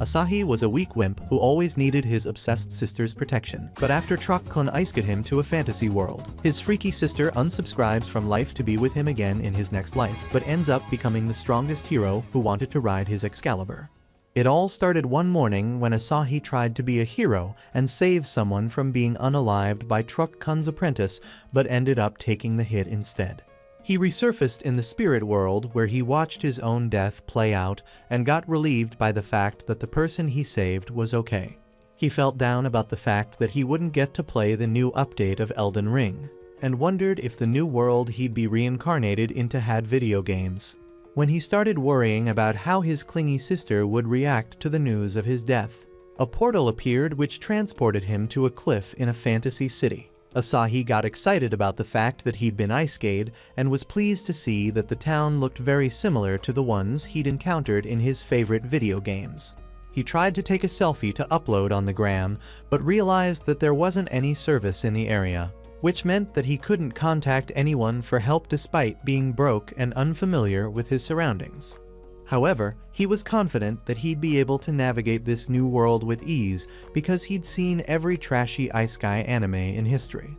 Asahi was a weak wimp who always needed his obsessed sister's protection, but after Truck-kun iced him to a fantasy world, his freaky sister unsubscribes from life to be with him again in his next life, but ends up becoming the strongest hero who wanted to ride his Excalibur. It all started one morning when Asahi tried to be a hero and save someone from being unalived by Truck-kun's apprentice, but ended up taking the hit instead. He resurfaced in the spirit world where he watched his own death play out and got relieved by the fact that the person he saved was okay. He felt down about the fact that he wouldn't get to play the new update of Elden Ring, and wondered if the new world he'd be reincarnated into had video games. When he started worrying about how his clingy sister would react to the news of his death, a portal appeared which transported him to a cliff in a fantasy city. Asahi got excited about the fact that he'd been ice-skate and was pleased to see that the town looked very similar to the ones he'd encountered in his favorite video games. He tried to take a selfie to upload on the gram, but realized that there wasn't any service in the area, which meant that he couldn't contact anyone for help despite being broke and unfamiliar with his surroundings. However, he was confident that he'd be able to navigate this new world with ease because he'd seen every trashy isekai anime in history.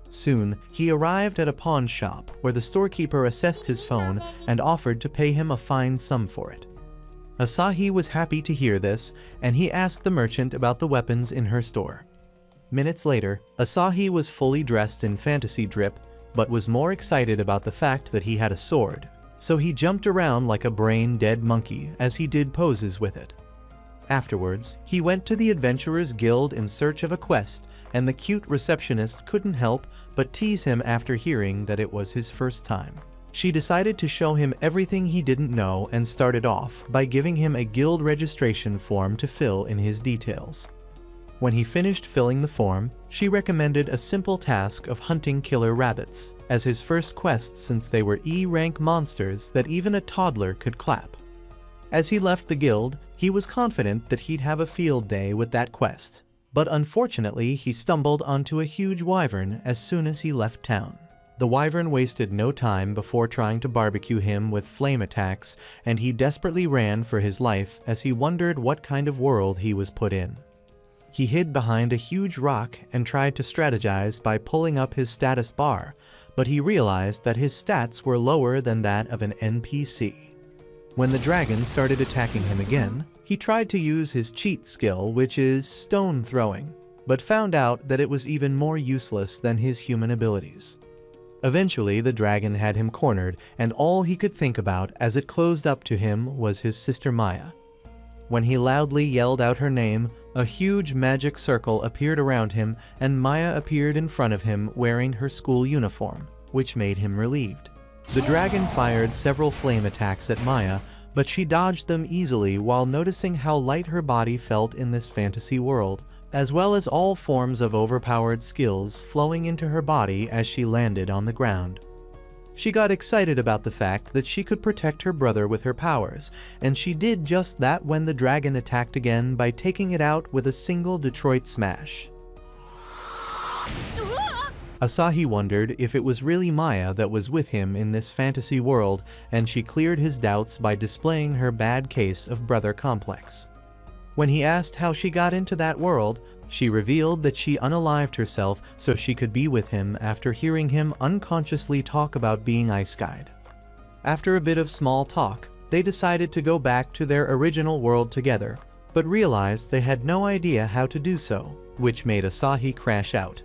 Soon, he arrived at a pawn shop where the storekeeper assessed his phone and offered to pay him a fine sum for it. Asahi was happy to hear this, and he asked the merchant about the weapons in her store. Minutes later, Asahi was fully dressed in fantasy drip, but was more excited about the fact that he had a sword, so he jumped around like a brain-dead monkey as he did poses with it. Afterwards, he went to the Adventurers Guild in search of a quest, and the cute receptionist couldn't help but tease him after hearing that it was his first time. She decided to show him everything he didn't know and started off by giving him a guild registration form to fill in his details. When he finished filling the form, she recommended a simple task of hunting killer rabbits as his first quest since they were E-rank monsters that even a toddler could clap. As he left the guild, he was confident that he'd have a field day with that quest, but unfortunately he stumbled onto a huge wyvern as soon as he left town. The wyvern wasted no time before trying to barbecue him with flame attacks, and he desperately ran for his life as he wondered what kind of world he was put in. He hid behind a huge rock and tried to strategize by pulling up his status bar, but he realized that his stats were lower than that of an NPC. When the dragon started attacking him again, he tried to use his cheat skill, which is stone throwing, but found out that it was even more useless than his human abilities. Eventually, the dragon had him cornered, and all he could think about as it closed up to him was his sister Maya. When he loudly yelled out her name, a huge magic circle appeared around him, and Maya appeared in front of him wearing her school uniform, which made him relieved. The dragon fired several flame attacks at Maya, but she dodged them easily while noticing how light her body felt in this fantasy world, as well as all forms of overpowered skills flowing into her body as she landed on the ground. She got excited about the fact that she could protect her brother with her powers, and she did just that when the dragon attacked again by taking it out with a single Detroit smash. Asahi wondered if it was really Maya that was with him in this fantasy world, and she cleared his doubts by displaying her bad case of brother complex. When he asked how she got into that world, she revealed that she unalived herself so she could be with him after hearing him unconsciously talk about being ice-guyed. After a bit of small talk, they decided to go back to their original world together, but realized they had no idea how to do so, which made Asahi crash out.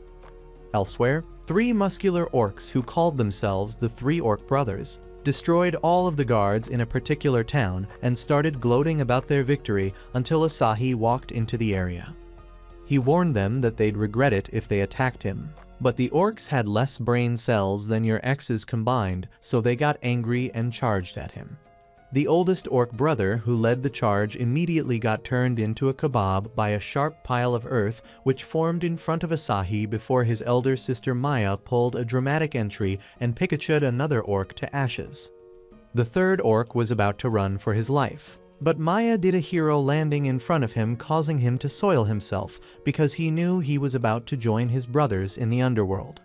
Elsewhere, 3 muscular orcs who called themselves the 3 Orc Brothers destroyed all of the guards in a particular town and started gloating about their victory until Asahi walked into the area. He warned them that they'd regret it if they attacked him, but the orcs had less brain cells than your exes combined, so they got angry and charged at him. The oldest orc brother who led the charge immediately got turned into a kebab by a sharp pile of earth which formed in front of Asahi before his elder sister Maya pulled a dramatic entry and Pikacha'd another orc to ashes. The third orc was about to run for his life, but Maya did a hero landing in front of him, causing him to soil himself because he knew he was about to join his brothers in the underworld.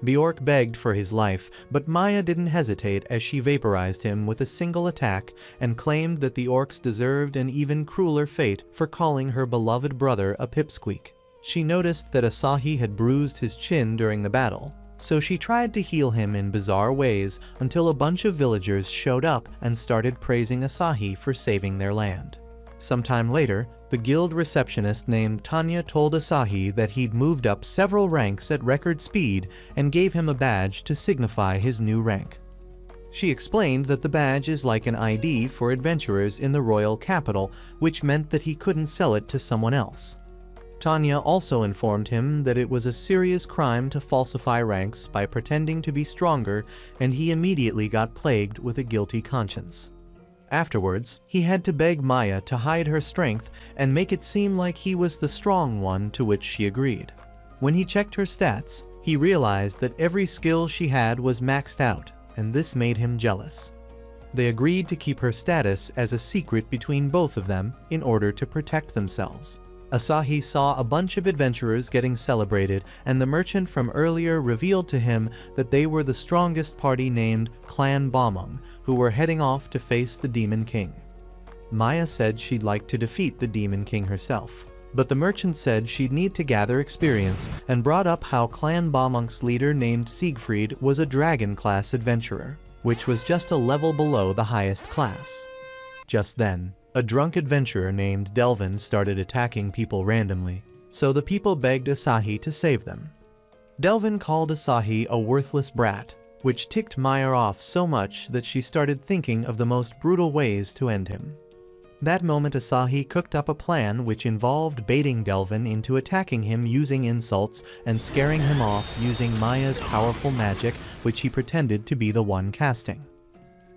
The orc begged for his life, but Maya didn't hesitate as she vaporized him with a single attack and claimed that the orcs deserved an even crueler fate for calling her beloved brother a pipsqueak. She noticed that Asahi had bruised his chin during the battle, so she tried to heal him in bizarre ways until a bunch of villagers showed up and started praising Asahi for saving their land. Sometime later, the guild receptionist named Tanya told Asahi that he'd moved up several ranks at record speed and gave him a badge to signify his new rank. She explained that the badge is like an ID for adventurers in the royal capital, which meant that he couldn't sell it to someone else. Tanya also informed him that it was a serious crime to falsify ranks by pretending to be stronger, and he immediately got plagued with a guilty conscience. Afterwards, he had to beg Maya to hide her strength and make it seem like he was the strong one, to which she agreed. When he checked her stats, he realized that every skill she had was maxed out, and this made him jealous. They agreed to keep her status as a secret between both of them in order to protect themselves. Asahi saw a bunch of adventurers getting celebrated, and the merchant from earlier revealed to him that they were the strongest party named Clan Bamung, who were heading off to face the Demon King. Maya said she'd like to defeat the Demon King herself, but the merchant said she'd need to gather experience and brought up how Clan Bamung's leader named Siegfried was a dragon-class adventurer, which was just a level below the highest class. Just then, a drunk adventurer named Delvin started attacking people randomly, so the people begged Asahi to save them. Delvin called Asahi a worthless brat, which ticked Maya off so much that she started thinking of the most brutal ways to end him. That moment Asahi cooked up a plan which involved baiting Delvin into attacking him using insults and scaring him off using Maya's powerful magic, which he pretended to be the one casting.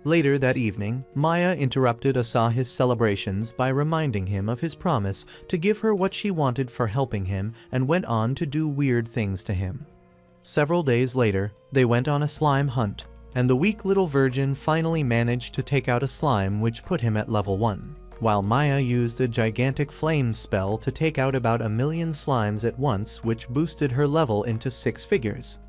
Later that evening, Maya interrupted Asahi's celebrations by reminding him of his promise to give her what she wanted for helping him and went on to do weird things to him. Several days later, they went on a slime hunt, and the weak little virgin finally managed to take out a slime which put him at level 1, while Maya used a gigantic flame spell to take out about 1,000,000 slimes at once, which boosted her level into 6 figures.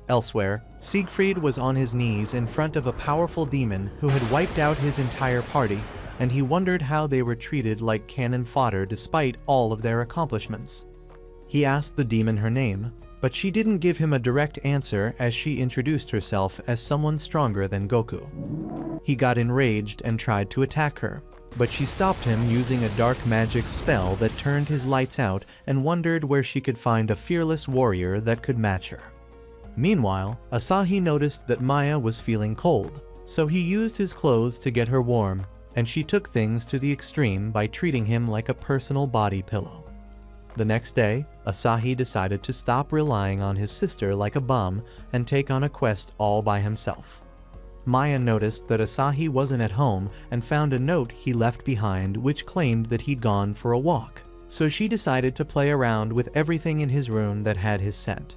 Elsewhere, Siegfried was on his knees in front of a powerful demon who had wiped out his entire party, and he wondered how they were treated like cannon fodder despite all of their accomplishments. He asked the demon her name, but she didn't give him a direct answer as she introduced herself as someone stronger than Goku. He got enraged and tried to attack her, but she stopped him using a dark magic spell that turned his lights out and wondered where she could find a fearless warrior that could match her. Meanwhile, Asahi noticed that Maya was feeling cold, so he used his clothes to get her warm, and she took things to the extreme by treating him like a personal body pillow. The next day, Asahi decided to stop relying on his sister like a bum and take on a quest all by himself. Maya noticed that Asahi wasn't at home and found a note he left behind which claimed that he'd gone for a walk, so she decided to play around with everything in his room that had his scent.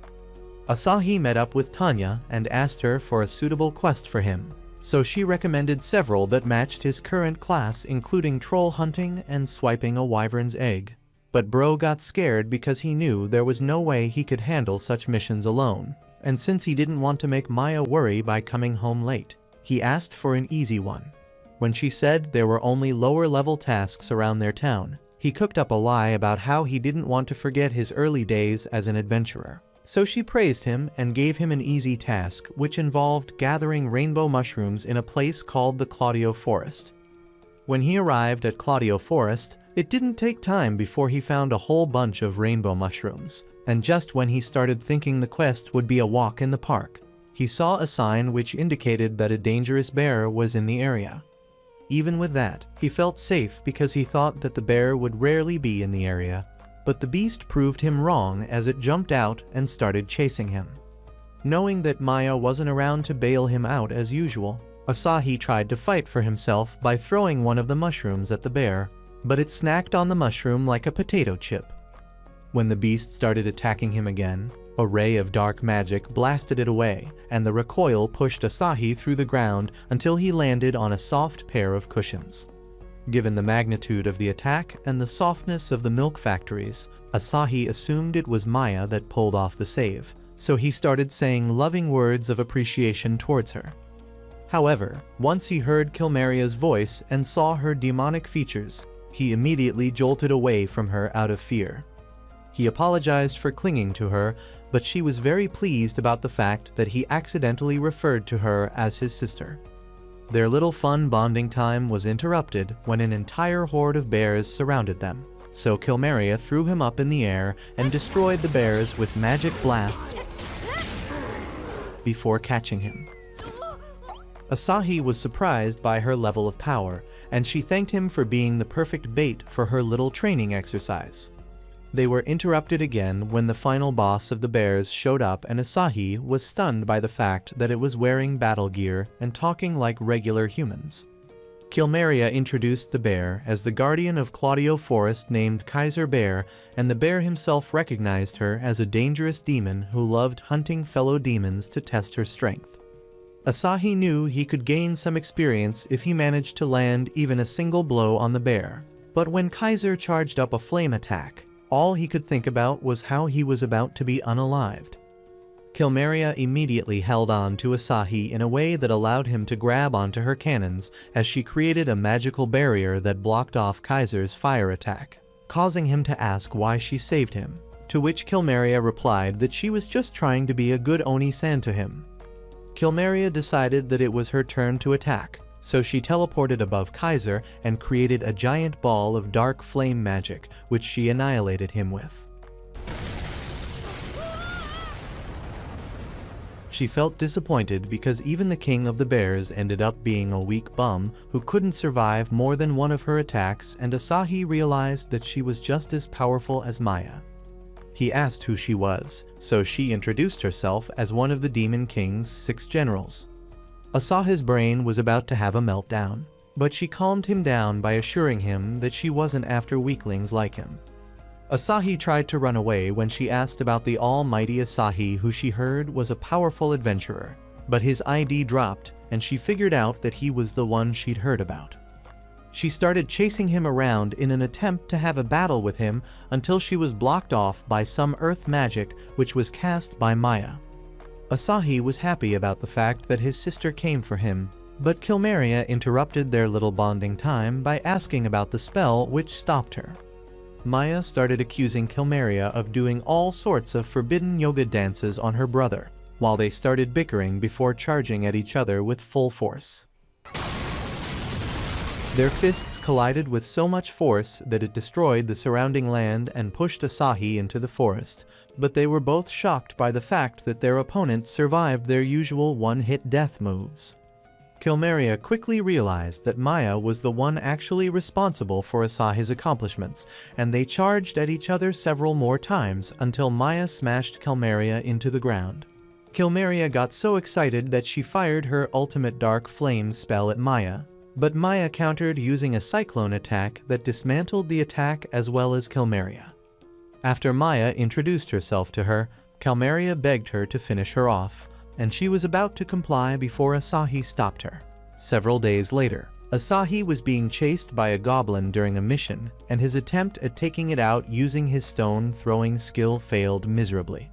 Asahi met up with Tanya and asked her for a suitable quest for him, so she recommended several that matched his current class, including troll hunting and swiping a wyvern's egg. But bro got scared because he knew there was no way he could handle such missions alone, and since he didn't want to make Maya worry by coming home late, he asked for an easy one. When she said there were only lower-level tasks around their town, he cooked up a lie about how he didn't want to forget his early days as an adventurer. So she praised him and gave him an easy task, which involved gathering rainbow mushrooms in a place called the Claudio Forest. When he arrived at Claudio Forest, it didn't take time before he found a whole bunch of rainbow mushrooms, and just when he started thinking the quest would be a walk in the park, he saw a sign which indicated that a dangerous bear was in the area. Even with that, he felt safe because he thought that the bear would rarely be in the area, but the beast proved him wrong as it jumped out and started chasing him. Knowing that Maya wasn't around to bail him out as usual, Asahi tried to fight for himself by throwing one of the mushrooms at the bear, but it snacked on the mushroom like a potato chip. When the beast started attacking him again, a ray of dark magic blasted it away, and the recoil pushed Asahi through the ground until he landed on a soft pair of cushions. Given the magnitude of the attack and the softness of the milk factories, Asahi assumed it was Maya that pulled off the save, so he started saying loving words of appreciation towards her. However, once he heard Kilmeria's voice and saw her demonic features, he immediately jolted away from her out of fear. He apologized for clinging to her, but she was very pleased about the fact that he accidentally referred to her as his sister. Their little fun bonding time was interrupted when an entire horde of bears surrounded them, so Kilmeria threw him up in the air and destroyed the bears with magic blasts before catching him. Asahi was surprised by her level of power, and she thanked him for being the perfect bait for her little training exercise. They were interrupted again when the final boss of the bears showed up, and Asahi was stunned by the fact that it was wearing battle gear and talking like regular humans. Kilmeria introduced the bear as the guardian of Claudio Forest named Kaiser Bear, and the bear himself recognized her as a dangerous demon who loved hunting fellow demons to test her strength. Asahi knew he could gain some experience if he managed to land even a single blow on the bear, but when Kaiser charged up a flame attack, all he could think about was how he was about to be unalived. Kilmeria immediately held on to Asahi in a way that allowed him to grab onto her cannons as she created a magical barrier that blocked off Kaiser's fire attack, causing him to ask why she saved him, to which Kilmeria replied that she was just trying to be a good Oni-san to him. Kilmeria decided that it was her turn to attack, so she teleported above Kaiser and created a giant ball of dark flame magic, which she annihilated him with. She felt disappointed because even the king of the bears ended up being a weak bum who couldn't survive more than one of her attacks, and Asahi realized that she was just as powerful as Maya. He asked who she was, so she introduced herself as one of the Demon King's 6 generals. Asahi's brain was about to have a meltdown, but she calmed him down by assuring him that she wasn't after weaklings like him. Asahi tried to run away when she asked about the almighty Asahi, who she heard was a powerful adventurer, but his ID dropped and she figured out that he was the one she'd heard about. She started chasing him around in an attempt to have a battle with him until she was blocked off by some earth magic which was cast by Maya. Asahi was happy about the fact that his sister came for him, but Kilmeria interrupted their little bonding time by asking about the spell which stopped her. Maya started accusing Kilmeria of doing all sorts of forbidden yoga dances on her brother, while they started bickering before charging at each other with full force. Their fists collided with so much force that it destroyed the surrounding land and pushed Asahi into the forest, but they were both shocked by the fact that their opponent survived their usual one-hit death moves. Kilmeria quickly realized that Maya was the one actually responsible for Asahi's accomplishments, and they charged at each other several more times until Maya smashed Kilmeria into the ground. Kilmeria got so excited that she fired her ultimate dark flame spell at Maya, but Maya countered using a cyclone attack that dismantled the attack as well as Kilmeria. After Maya introduced herself to her, Kilmeria begged her to finish her off, and she was about to comply before Asahi stopped her. Several days later, Asahi was being chased by a goblin during a mission, and his attempt at taking it out using his stone-throwing skill failed miserably.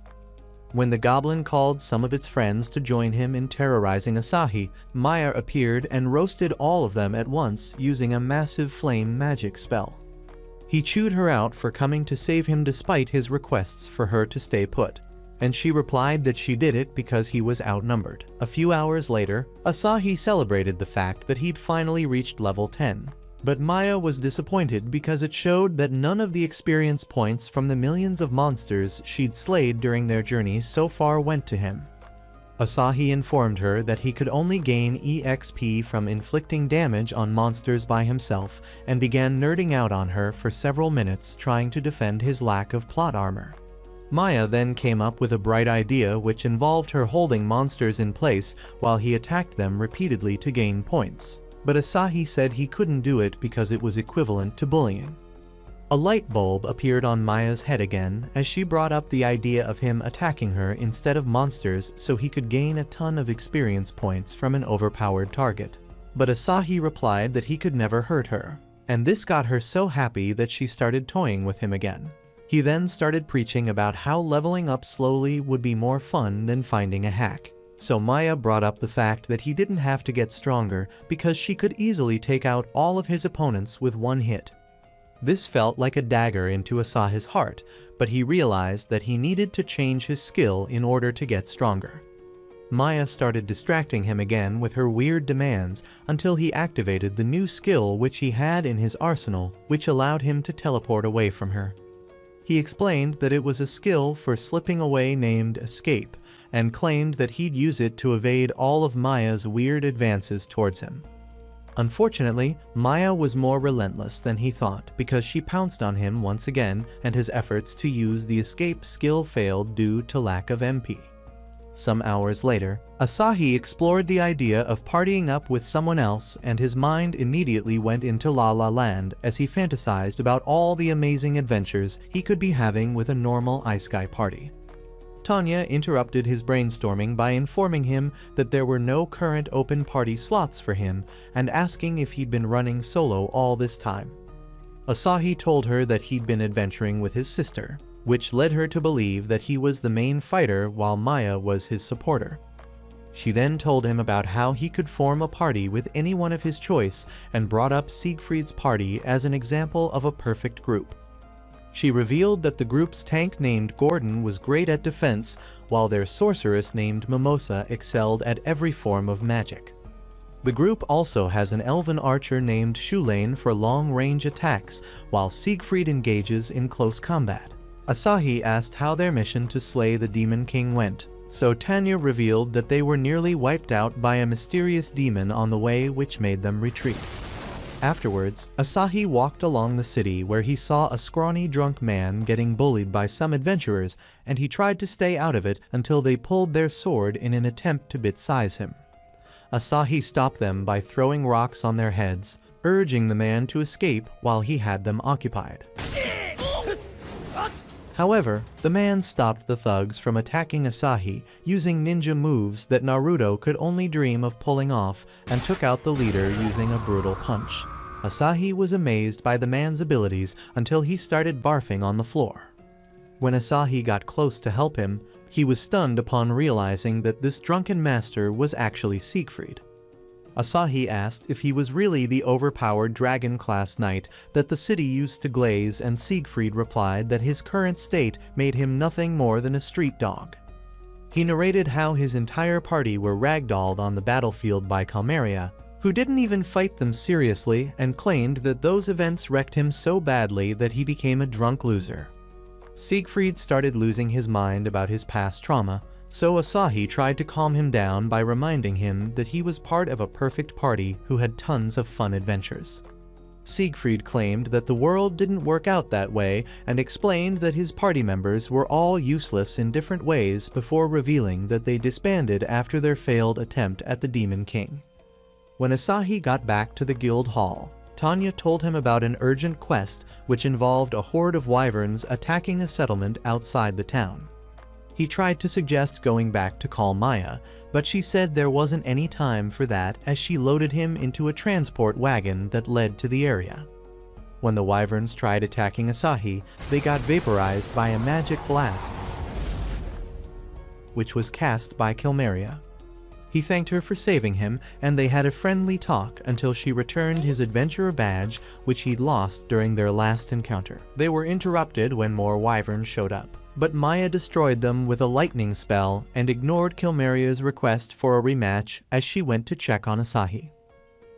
When the goblin called some of its friends to join him in terrorizing Asahi, Maya appeared and roasted all of them at once using a massive flame magic spell. He chewed her out for coming to save him despite his requests for her to stay put, and she replied that she did it because he was outnumbered. A few hours later, Asahi celebrated the fact that he'd finally reached level 10. But Maya was disappointed because it showed that none of the experience points from the millions of monsters she'd slayed during their journey so far went to him. Asahi informed her that he could only gain EXP from inflicting damage on monsters by himself, and began nerding out on her for several minutes trying to defend his lack of plot armor. Maya then came up with a bright idea which involved her holding monsters in place while he attacked them repeatedly to gain points. But Asahi said he couldn't do it because it was equivalent to bullying. A light bulb appeared on Maya's head again as she brought up the idea of him attacking her instead of monsters so he could gain a ton of experience points from an overpowered target. But Asahi replied that he could never hurt her, and this got her so happy that she started toying with him again. He then started preaching about how leveling up slowly would be more fun than finding a hack. So Maya brought up the fact that he didn't have to get stronger because she could easily take out all of his opponents with one hit. This felt like a dagger into Asahi's heart, but he realized that he needed to change his skill in order to get stronger. Maya started distracting him again with her weird demands until he activated the new skill which he had in his arsenal, which allowed him to teleport away from her. He explained that it was a skill for slipping away named Escape, and claimed that he'd use it to evade all of Maya's weird advances towards him. Unfortunately, Maya was more relentless than he thought because she pounced on him once again, and his efforts to use the escape skill failed due to lack of MP. Some hours later, Asahi explored the idea of partying up with someone else, and his mind immediately went into La La Land as he fantasized about all the amazing adventures he could be having with a normal Ice Sky party. Tanya interrupted his brainstorming by informing him that there were no current open party slots for him and asking if he'd been running solo all this time. Asahi told her that he'd been adventuring with his sister, which led her to believe that he was the main fighter while Maya was his supporter. She then told him about how he could form a party with anyone of his choice and brought up Siegfried's party as an example of a perfect group. She revealed that the group's tank named Gordon was great at defense, while their sorceress named Mimosa excelled at every form of magic. The group also has an elven archer named Shulane for long-range attacks, while Siegfried engages in close combat. Asahi asked how their mission to slay the Demon King went, so Tanya revealed that they were nearly wiped out by a mysterious demon on the way, which made them retreat. Afterwards, Asahi walked along the city where he saw a scrawny drunk man getting bullied by some adventurers, and he tried to stay out of it until they pulled their sword in an attempt to bit-size him. Asahi stopped them by throwing rocks on their heads, urging the man to escape while he had them occupied. However, the man stopped the thugs from attacking Asahi using ninja moves that Naruto could only dream of pulling off, and took out the leader using a brutal punch. Asahi was amazed by the man's abilities until he started barfing on the floor. When Asahi got close to help him, he was stunned upon realizing that this drunken master was actually Siegfried. Asahi asked if he was really the overpowered dragon-class knight that the city used to glaze, and Siegfried replied that his current state made him nothing more than a street dog. He narrated how his entire party were ragdolled on the battlefield by Calmeria, who didn't even fight them seriously, and claimed that those events wrecked him so badly that he became a drunk loser. Siegfried started losing his mind about his past trauma, so Asahi tried to calm him down by reminding him that he was part of a perfect party who had tons of fun adventures. Siegfried claimed that the world didn't work out that way, and explained that his party members were all useless in different ways before revealing that they disbanded after their failed attempt at the Demon King. When Asahi got back to the guild hall, Tanya told him about an urgent quest which involved a horde of wyverns attacking a settlement outside the town. He tried to suggest going back to call Maya, but she said there wasn't any time for that as she loaded him into a transport wagon that led to the area. When the wyverns tried attacking Asahi, they got vaporized by a magic blast, which was cast by Calmeria. He thanked her for saving him, and they had a friendly talk until she returned his adventurer badge, which he'd lost during their last encounter. They were interrupted when more wyverns showed up, but Maya destroyed them with a lightning spell and ignored Calmeria's request for a rematch as she went to check on Asahi.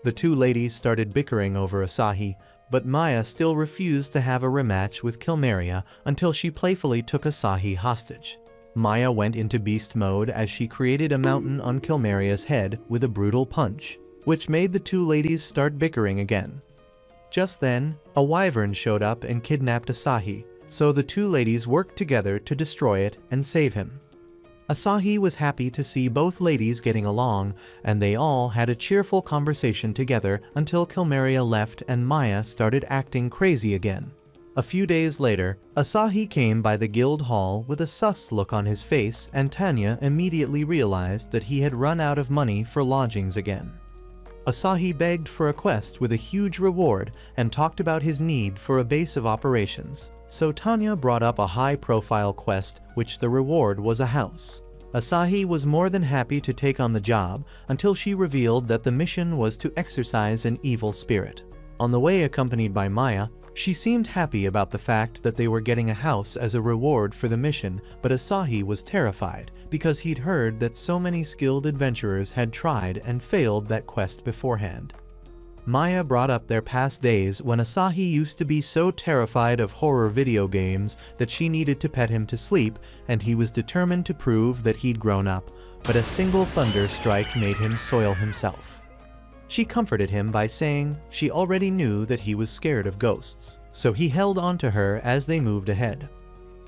The two ladies started bickering over Asahi, but Maya still refused to have a rematch with Calmeria until she playfully took Asahi hostage. Maya went into beast mode as she created a mountain on Calmeria's head with a brutal punch, which made the two ladies start bickering again. Just then, a wyvern showed up and kidnapped Asahi, so the two ladies worked together to destroy it and save him. Asahi was happy to see both ladies getting along, and they all had a cheerful conversation together until Calmeria left and Maya started acting crazy again. A few days later, Asahi came by the guild hall with a sus look on his face, and Tanya immediately realized that he had run out of money for lodgings again. Asahi begged for a quest with a huge reward and talked about his need for a base of operations. So Tanya brought up a high-profile quest, which the reward was a house. Asahi was more than happy to take on the job until she revealed that the mission was to exorcise an evil spirit. On the way, accompanied by Maya, she seemed happy about the fact that they were getting a house as a reward for the mission, but Asahi was terrified because he'd heard that so many skilled adventurers had tried and failed that quest beforehand. Maya brought up their past days when Asahi used to be so terrified of horror video games that she needed to pet him to sleep, and he was determined to prove that he'd grown up, but a single thunder strike made him soil himself. She comforted him by saying she already knew that he was scared of ghosts, so he held on to her as they moved ahead.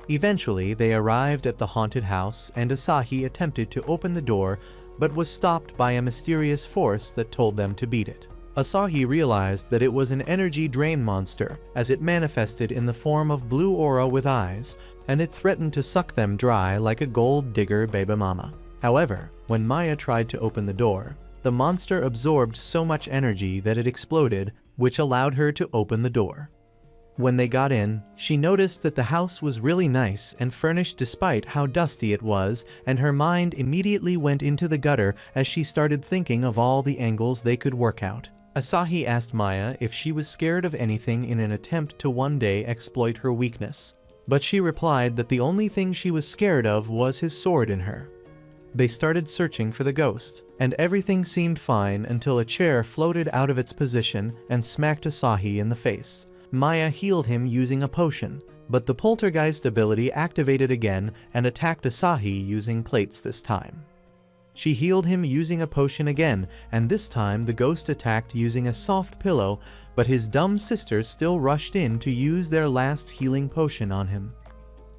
Eventually, they arrived at the haunted house, and Asahi attempted to open the door, but was stopped by a mysterious force that told them to beat it. Asahi realized that it was an energy drain monster, as it manifested in the form of blue aura with eyes, and it threatened to suck them dry like a gold digger baby mama. However, when Maya tried to open the door, the monster absorbed so much energy that it exploded, which allowed her to open the door. When they got in, she noticed that the house was really nice and furnished despite how dusty it was, and her mind immediately went into the gutter as she started thinking of all the angles they could work out. Asahi asked Maya if she was scared of anything in an attempt to one day exploit her weakness, but she replied that the only thing she was scared of was his sword in her. They started searching for the ghost, and everything seemed fine until a chair floated out of its position and smacked Asahi in the face. Maya healed him using a potion, but the poltergeist ability activated again and attacked Asahi using plates this time. She healed him using a potion again, and this time the ghost attacked using a soft pillow, but his dumb sisters still rushed in to use their last healing potion on him.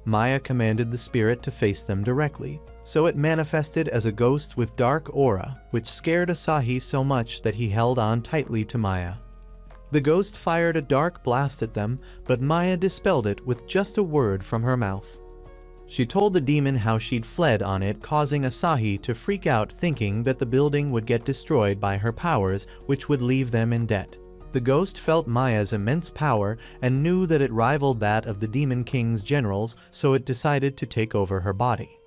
Maya commanded the spirit to face them directly, so it manifested as a ghost with dark aura, which scared Asahi so much that he held on tightly to Maya. The ghost fired a dark blast at them, but Maya dispelled it with just a word from her mouth. She told the demon how she'd fled on it, causing Asahi to freak out, thinking that the building would get destroyed by her powers, which would leave them in debt. The ghost felt Maya's immense power and knew that it rivaled that of the Demon King's generals, so it decided to take over her body.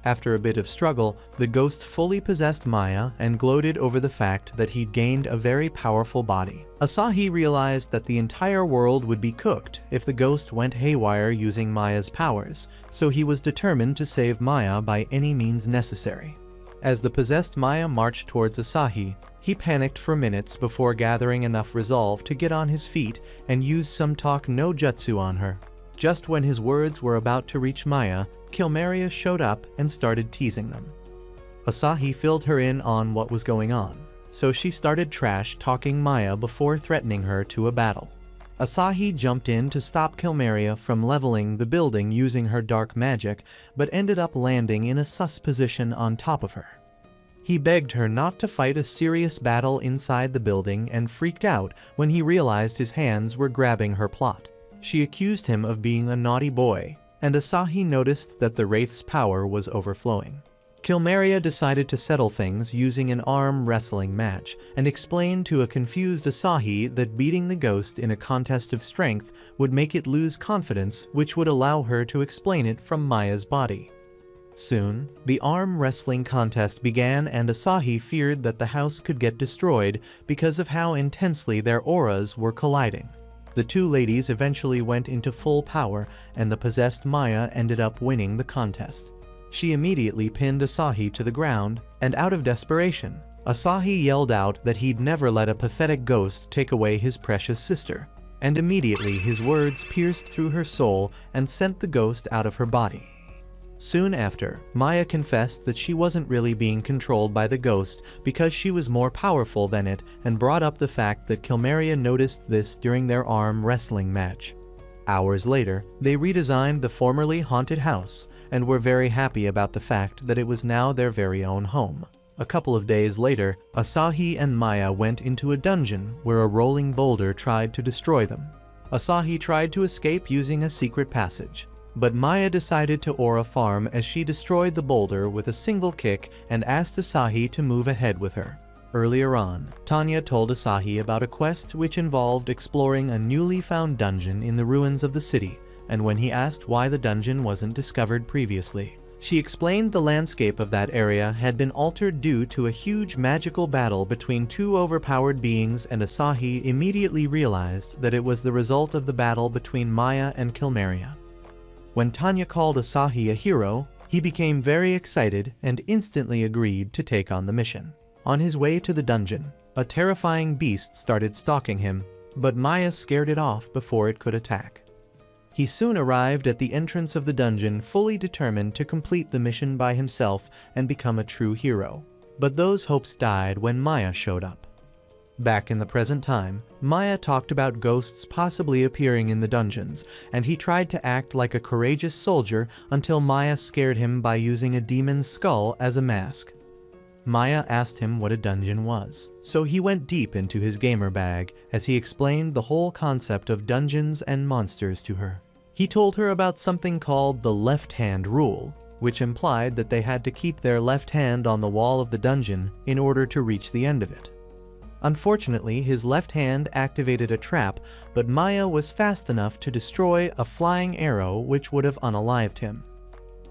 After a bit of struggle, the ghost fully possessed Maya and gloated over the fact that he'd gained a very powerful body. Asahi realized that the entire world would be cooked if the ghost went haywire using Maya's powers, so he was determined to save Maya by any means necessary. As the possessed Maya marched towards Asahi, he panicked for minutes before gathering enough resolve to get on his feet and use some talk no jutsu on her. Just when his words were about to reach Maya, Kilmeria showed up and started teasing them. Asahi filled her in on what was going on, so she started trash-talking Maya before threatening her to a battle. Asahi jumped in to stop Kilmeria from leveling the building using her dark magic, but ended up landing in a sus position on top of her. He begged her not to fight a serious battle inside the building and freaked out when he realized his hands were grabbing her plot. She accused him of being a naughty boy, and Asahi noticed that the Wraith's power was overflowing. Kilmeria decided to settle things using an arm wrestling match, and explained to a confused Asahi that beating the ghost in a contest of strength would make it lose confidence, which would allow her to explain it from Maya's body. Soon, the arm wrestling contest began, and Asahi feared that the house could get destroyed because of how intensely their auras were colliding. The two ladies eventually went into full power, and the possessed Maya ended up winning the contest. She immediately pinned Asahi to the ground, and out of desperation, Asahi yelled out that he'd never let a pathetic ghost take away his precious sister, and immediately his words pierced through her soul and sent the ghost out of her body. Soon after, Maya confessed that she wasn't really being controlled by the ghost because she was more powerful than it, and brought up the fact that Kilmeria noticed this during their arm wrestling match. Hours later, they redesigned the formerly haunted house and were very happy about the fact that it was now their very own home. A couple of days later, Asahi and Maya went into a dungeon where a rolling boulder tried to destroy them. Asahi tried to escape using a secret passage, but Maya decided to aura farm as she destroyed the boulder with a single kick and asked Asahi to move ahead with her. Earlier on, Tanya told Asahi about a quest which involved exploring a newly found dungeon in the ruins of the city, and when he asked why the dungeon wasn't discovered previously, she explained the landscape of that area had been altered due to a huge magical battle between two overpowered beings, and Asahi immediately realized that it was the result of the battle between Maya and Kilmeria. When Tanya called Asahi a hero, he became very excited and instantly agreed to take on the mission. On his way to the dungeon, a terrifying beast started stalking him, but Maya scared it off before it could attack. He soon arrived at the entrance of the dungeon, fully determined to complete the mission by himself and become a true hero. But those hopes died when Maya showed up. Back in the present time, Maya talked about ghosts possibly appearing in the dungeons, and he tried to act like a courageous soldier until Maya scared him by using a demon's skull as a mask. Maya asked him what a dungeon was, so he went deep into his gamer bag as he explained the whole concept of dungeons and monsters to her. He told her about something called the left-hand rule, which implied that they had to keep their left hand on the wall of the dungeon in order to reach the end of it. Unfortunately, his left hand activated a trap, but Maya was fast enough to destroy a flying arrow which would have unalived him.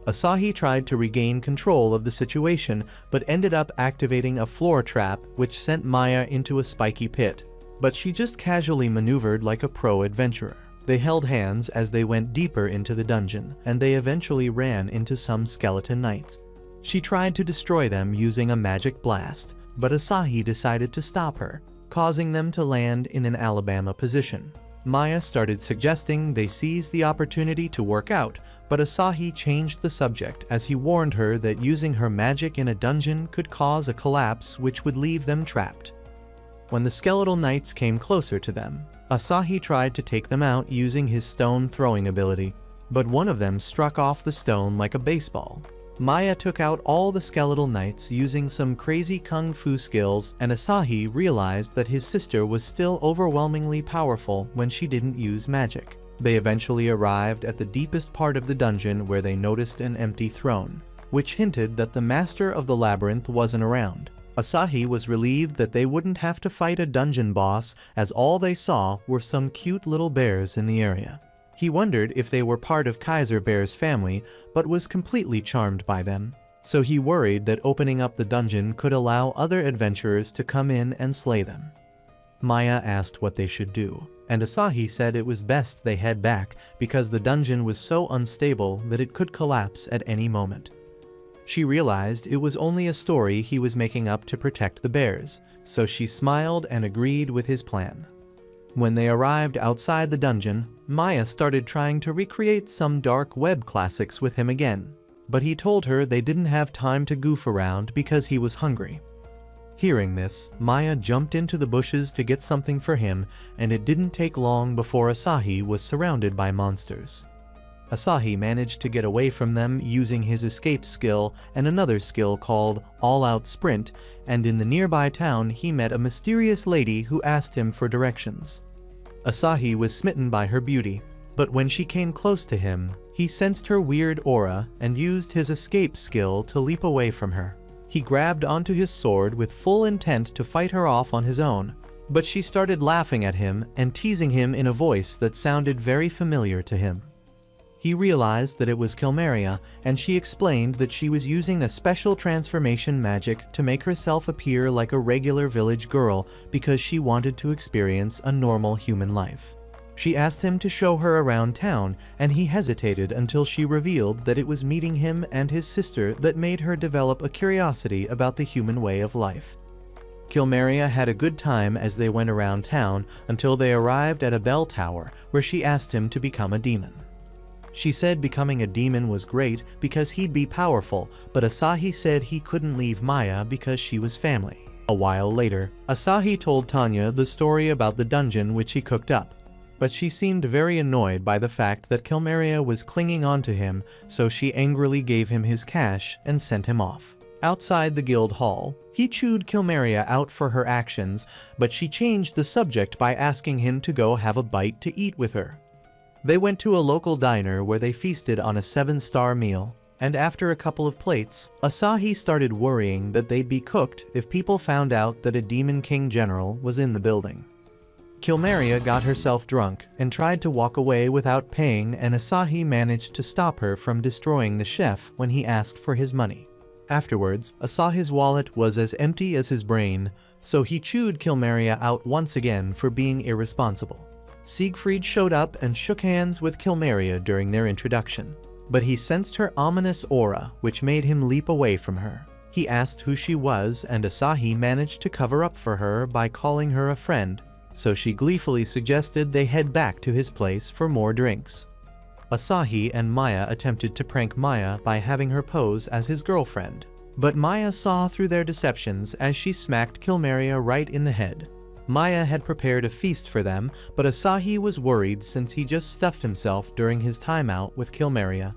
Asahi tried to regain control of the situation, but ended up activating a floor trap which sent Maya into a spiky pit, but she just casually maneuvered like a pro adventurer. They held hands as they went deeper into the dungeon, and they eventually ran into some skeleton knights. She tried to destroy them using a magic blast, but Asahi decided to stop her, causing them to land in an Alabama position. Maya started suggesting they seize the opportunity to work out, but Asahi changed the subject as he warned her that using her magic in a dungeon could cause a collapse which would leave them trapped. When the skeletal knights came closer to them, Asahi tried to take them out using his stone throwing ability, but one of them struck off the stone like a baseball. Maya took out all the skeletal knights using some crazy kung fu skills, and Asahi realized that his sister was still overwhelmingly powerful when she didn't use magic. They eventually arrived at the deepest part of the dungeon where they noticed an empty throne, which hinted that the master of the labyrinth wasn't around. Asahi was relieved that they wouldn't have to fight a dungeon boss, as all they saw were some cute little bears in the area. He wondered if they were part of Kaiser Bear's family, but was completely charmed by them. So he worried that opening up the dungeon could allow other adventurers to come in and slay them. Maya asked what they should do, and Asahi said it was best they head back because the dungeon was so unstable that it could collapse at any moment. She realized it was only a story he was making up to protect the bears, so she smiled and agreed with his plan. When they arrived outside the dungeon, Maya started trying to recreate some dark web classics with him again, but he told her they didn't have time to goof around because he was hungry. Hearing this, Maya jumped into the bushes to get something for him, and it didn't take long before Asahi was surrounded by monsters. Asahi managed to get away from them using his escape skill and another skill called All-Out Sprint, and in the nearby town he met a mysterious lady who asked him for directions. Asahi was smitten by her beauty, but when she came close to him, he sensed her weird aura and used his escape skill to leap away from her. He grabbed onto his sword with full intent to fight her off on his own, but she started laughing at him and teasing him in a voice that sounded very familiar to him. He realized that it was Kilmeria, and she explained that she was using a special transformation magic to make herself appear like a regular village girl because she wanted to experience a normal human life. She asked him to show her around town, and he hesitated until she revealed that it was meeting him and his sister that made her develop a curiosity about the human way of life. Kilmeria had a good time as they went around town until they arrived at a bell tower where she asked him to become a demon. She said becoming a demon was great because he'd be powerful, but Asahi said he couldn't leave Maya because she was family. A while later, Asahi told Tanya the story about the dungeon which he cooked up, but she seemed very annoyed by the fact that Kilmeria was clinging onto him, so she angrily gave him his cash and sent him off. Outside the guild hall, he chewed Kilmeria out for her actions, but she changed the subject by asking him to go have a bite to eat with her. They went to a local diner where they feasted on a 7-star meal. and after a couple of plates, Asahi started worrying that they'd be cooked if people found out that a Demon King general was in the building. Kilmeria got herself drunk and tried to walk away without paying, and Asahi managed to stop her from destroying the chef when he asked for his money. Afterwards, Asahi's wallet was as empty as his brain, so he chewed Kilmeria out once again for being irresponsible. Siegfried showed up and shook hands with Kilmeria during their introduction, but he sensed her ominous aura, which made him leap away from her. He asked who she was, and Asahi managed to cover up for her by calling her a friend, so she gleefully suggested they head back to his place for more drinks. Asahi and Maya attempted to prank Maya by having her pose as his girlfriend, but Maya saw through their deceptions as she smacked Kilmeria right in the head. Maya had prepared a feast for them, but Asahi was worried since he just stuffed himself during his time out with Kilmeria.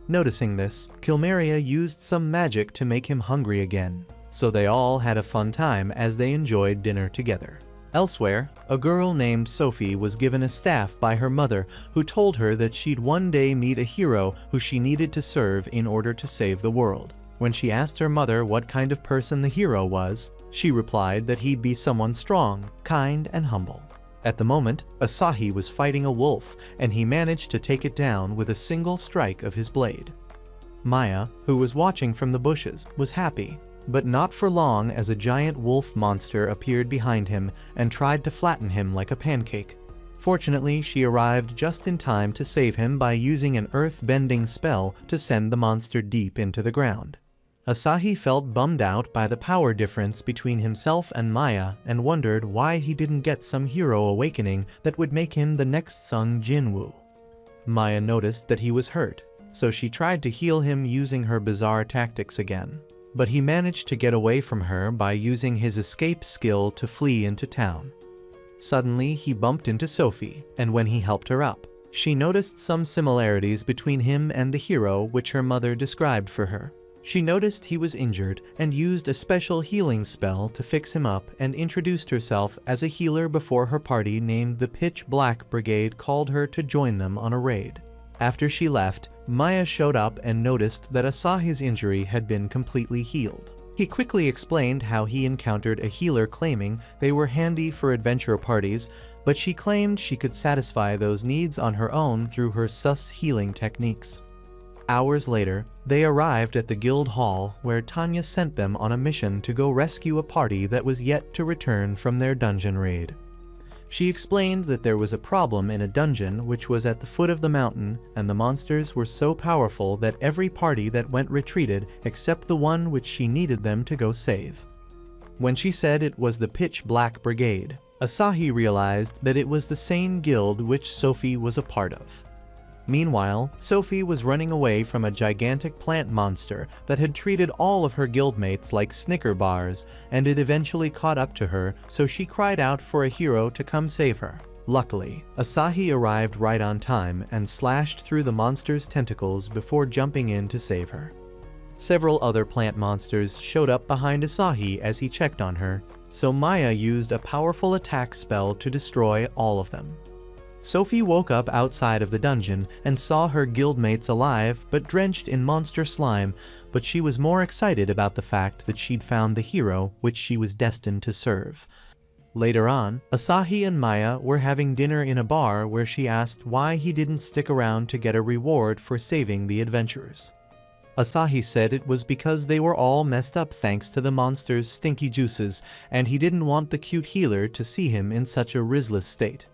Noticing this, Kilmeria used some magic to make him hungry again, so they all had a fun time as they enjoyed dinner together. Elsewhere, a girl named Sophie was given a staff by her mother, who told her that she'd one day meet a hero who she needed to serve in order to save the world. When she asked her mother what kind of person the hero was, she replied that he'd be someone strong, kind, and humble. At the moment, Asahi was fighting a wolf, and he managed to take it down with a single strike of his blade. Maya, who was watching from the bushes, was happy, but not for long, as a giant wolf monster appeared behind him and tried to flatten him like a pancake. Fortunately, she arrived just in time to save him by using an earth-bending spell to send the monster deep into the ground. Asahi felt bummed out by the power difference between himself and Maya and wondered why he didn't get some hero awakening that would make him the next Sung Jinwoo. Maya noticed that he was hurt, so she tried to heal him using her bizarre tactics again. But he managed to get away from her by using his escape skill to flee into town. Suddenly, he bumped into Sophie, and when he helped her up, she noticed some similarities between him and the hero which her mother described for her. She noticed he was injured and used a special healing spell to fix him up, and introduced herself as a healer before her party named the Pitch Black Brigade called her to join them on a raid. After she left, Maya showed up and noticed that Asahi's injury had been completely healed. He quickly explained how he encountered a healer claiming they were handy for adventure parties, but she claimed she could satisfy those needs on her own through her sus healing techniques. Hours later, they arrived at the guild hall where Tanya sent them on a mission to go rescue a party that was yet to return from their dungeon raid. She explained that there was a problem in a dungeon which was at the foot of the mountain, and the monsters were so powerful that every party that went retreated except the one which she needed them to go save. When she said it was the Pitch Black Brigade, Asahi realized that it was the same guild which Sophie was a part of. Meanwhile, Sophie was running away from a gigantic plant monster that had treated all of her guildmates like Snicker bars, and it eventually caught up to her, so she cried out for a hero to come save her. Luckily, Asahi arrived right on time and slashed through the monster's tentacles before jumping in to save her. Several other plant monsters showed up behind Asahi as he checked on her, so Maya used a powerful attack spell to destroy all of them. Sophie woke up outside of the dungeon and saw her guildmates alive but drenched in monster slime, but she was more excited about the fact that she'd found the hero which she was destined to serve. Later on, Asahi and Maya were having dinner in a bar where she asked why he didn't stick around to get a reward for saving the adventurers. Asahi said it was because they were all messed up thanks to the monster's stinky juices, and he didn't want the cute healer to see him in such a risless state.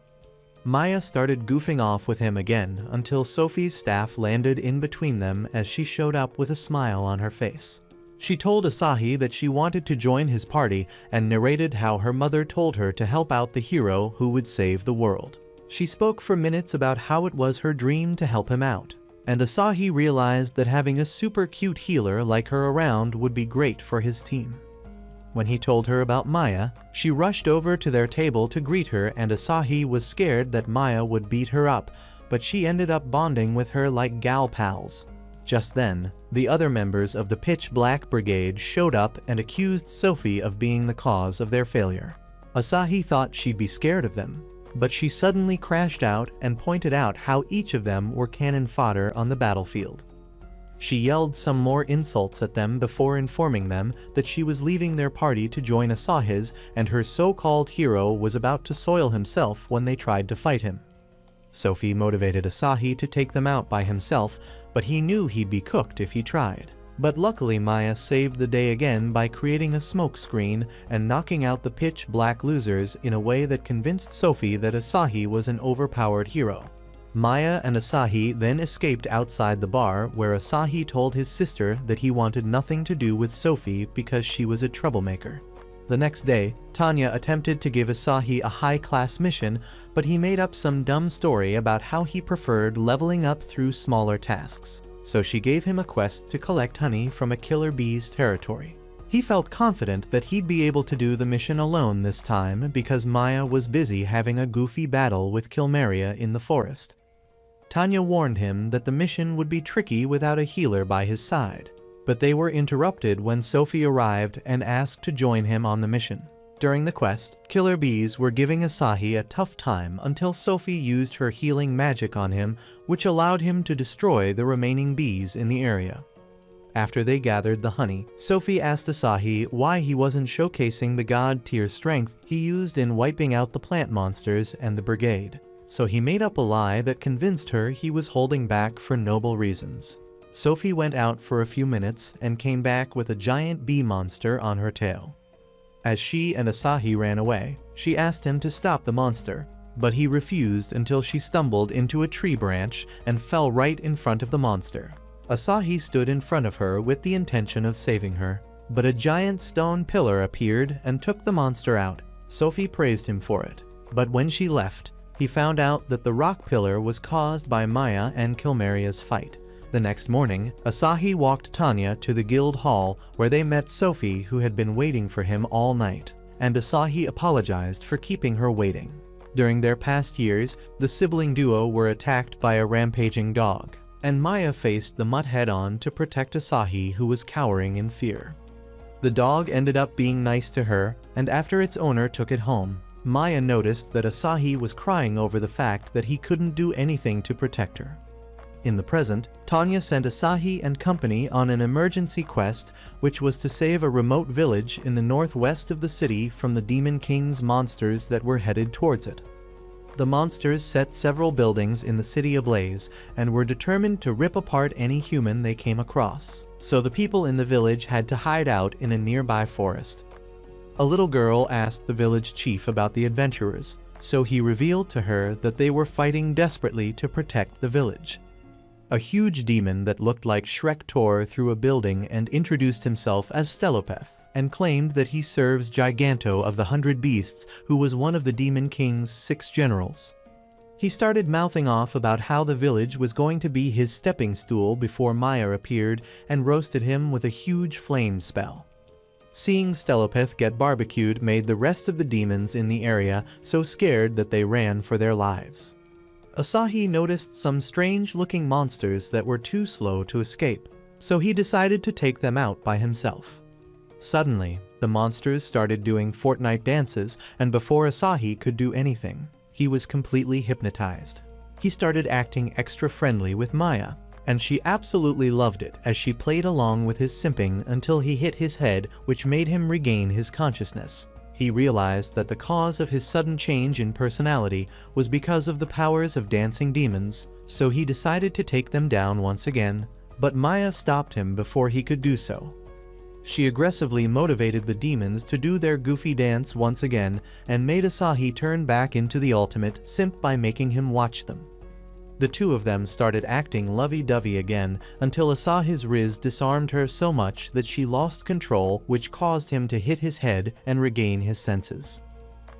Maya started goofing off with him again until Sophie's staff landed in between them as she showed up with a smile on her face. She told Asahi that she wanted to join his party and narrated how her mother told her to help out the hero who would save the world. She spoke for minutes about how it was her dream to help him out, and Asahi realized that having a super cute healer like her around would be great for his team. When he told her about Maya, she rushed over to their table to greet her, and Asahi was scared that Maya would beat her up, but she ended up bonding with her like gal pals. Just then, the other members of the Pitch Black Brigade showed up and accused Sophie of being the cause of their failure. Asahi thought she'd be scared of them, but she suddenly crashed out and pointed out how each of them were cannon fodder on the battlefield. She yelled some more insults at them before informing them that she was leaving their party to join Asahi's, and her so-called hero was about to soil himself when they tried to fight him. Sophie motivated Asahi to take them out by himself, but he knew he'd be cooked if he tried. But luckily Maya saved the day again by creating a smoke screen and knocking out the pitch-black losers in a way that convinced Sophie that Asahi was an overpowered hero. Maya and Asahi then escaped outside the bar, where Asahi told his sister that he wanted nothing to do with Sophie because she was a troublemaker. The next day, Tanya attempted to give Asahi a high-class mission, but he made up some dumb story about how he preferred leveling up through smaller tasks. So she gave him a quest to collect honey from a killer bee's territory. He felt confident that he'd be able to do the mission alone this time because Maya was busy having a goofy battle with Kilmeria in the forest. Tanya warned him that the mission would be tricky without a healer by his side, but they were interrupted when Sophie arrived and asked to join him on the mission. During the quest, killer bees were giving Asahi a tough time until Sophie used her healing magic on him, which allowed him to destroy the remaining bees in the area. After they gathered the honey, Sophie asked Asahi why he wasn't showcasing the god-tier strength he used in wiping out the plant monsters and the brigade. So he made up a lie that convinced her he was holding back for noble reasons. Sophie went out for a few minutes and came back with a giant bee monster on her tail. As she and Asahi ran away, she asked him to stop the monster, but he refused until she stumbled into a tree branch and fell right in front of the monster. Asahi stood in front of her with the intention of saving her, but a giant stone pillar appeared and took the monster out. Sophie praised him for it, but when she left, he found out that the rock pillar was caused by Maya and Kilmeria's fight. The next morning, Asahi walked Tanya to the guild hall where they met Sophie, who had been waiting for him all night, and Asahi apologized for keeping her waiting. During their past years, the sibling duo were attacked by a rampaging dog, and Maya faced the mutt head-on to protect Asahi, who was cowering in fear. The dog ended up being nice to her, and after its owner took it home, Maya noticed that Asahi was crying over the fact that he couldn't do anything to protect her. In the present, Tanya sent Asahi and company on an emergency quest, which was to save a remote village in the northwest of the city from the Demon King's monsters that were headed towards it. The monsters set several buildings in the city ablaze and were determined to rip apart any human they came across, so the people in the village had to hide out in a nearby forest. A little girl asked the village chief about the adventurers, so he revealed to her that they were fighting desperately to protect the village. A huge demon that looked like Shrek tore through a building and introduced himself as Stelopeth, and claimed that he serves Giganto of the 100 Beasts, who was one of the Demon King's 6 generals. He started mouthing off about how the village was going to be his stepping stool before Maya appeared and roasted him with a huge flame spell. Seeing Stelopeth get barbecued made the rest of the demons in the area so scared that they ran for their lives. Asahi noticed some strange-looking monsters that were too slow to escape, so he decided to take them out by himself. Suddenly, the monsters started doing Fortnite dances, and before Asahi could do anything, he was completely hypnotized. He started acting extra friendly with Maya, and she absolutely loved it as she played along with his simping until he hit his head, which made him regain his consciousness. He realized that the cause of his sudden change in personality was because of the powers of dancing demons, so he decided to take them down once again, but Maya stopped him before he could do so. She aggressively motivated the demons to do their goofy dance once again and made Asahi turn back into the ultimate simp by making him watch them. The two of them started acting lovey-dovey again until Asahi's Riz disarmed her so much that she lost control, which caused him to hit his head and regain his senses.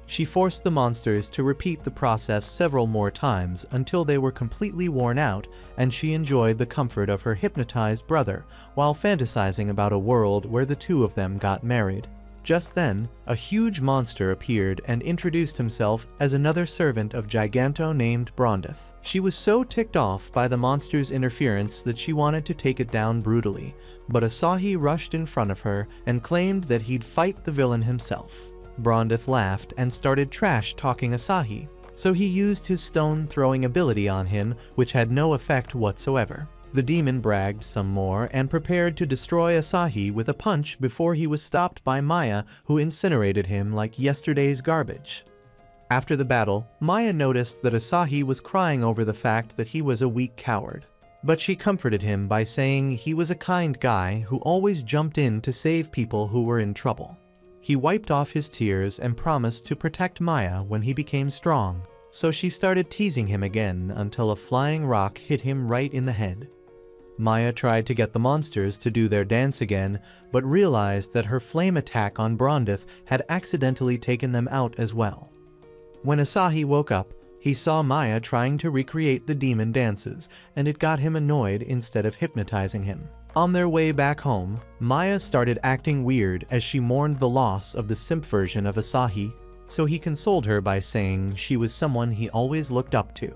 She forced the monsters to repeat the process several more times until they were completely worn out, and she enjoyed the comfort of her hypnotized brother while fantasizing about a world where the two of them got married. Just then, a huge monster appeared and introduced himself as another servant of Giganto named Brondeth. She was so ticked off by the monster's interference that she wanted to take it down brutally, but Asahi rushed in front of her and claimed that he'd fight the villain himself. Brondeth laughed and started trash-talking Asahi, so he used his stone-throwing ability on him, which had no effect whatsoever. The demon bragged some more and prepared to destroy Asahi with a punch before he was stopped by Maya, who incinerated him like yesterday's garbage. After the battle, Maya noticed that Asahi was crying over the fact that he was a weak coward. But she comforted him by saying he was a kind guy who always jumped in to save people who were in trouble. He wiped off his tears and promised to protect Maya when he became strong, so she started teasing him again until a flying rock hit him right in the head. Maya tried to get the monsters to do their dance again, but realized that her flame attack on Brondith had accidentally taken them out as well. When Asahi woke up, he saw Maya trying to recreate the demon dances, and it got him annoyed instead of hypnotizing him. On their way back home, Maya started acting weird as she mourned the loss of the simp version of Asahi, so he consoled her by saying she was someone he always looked up to.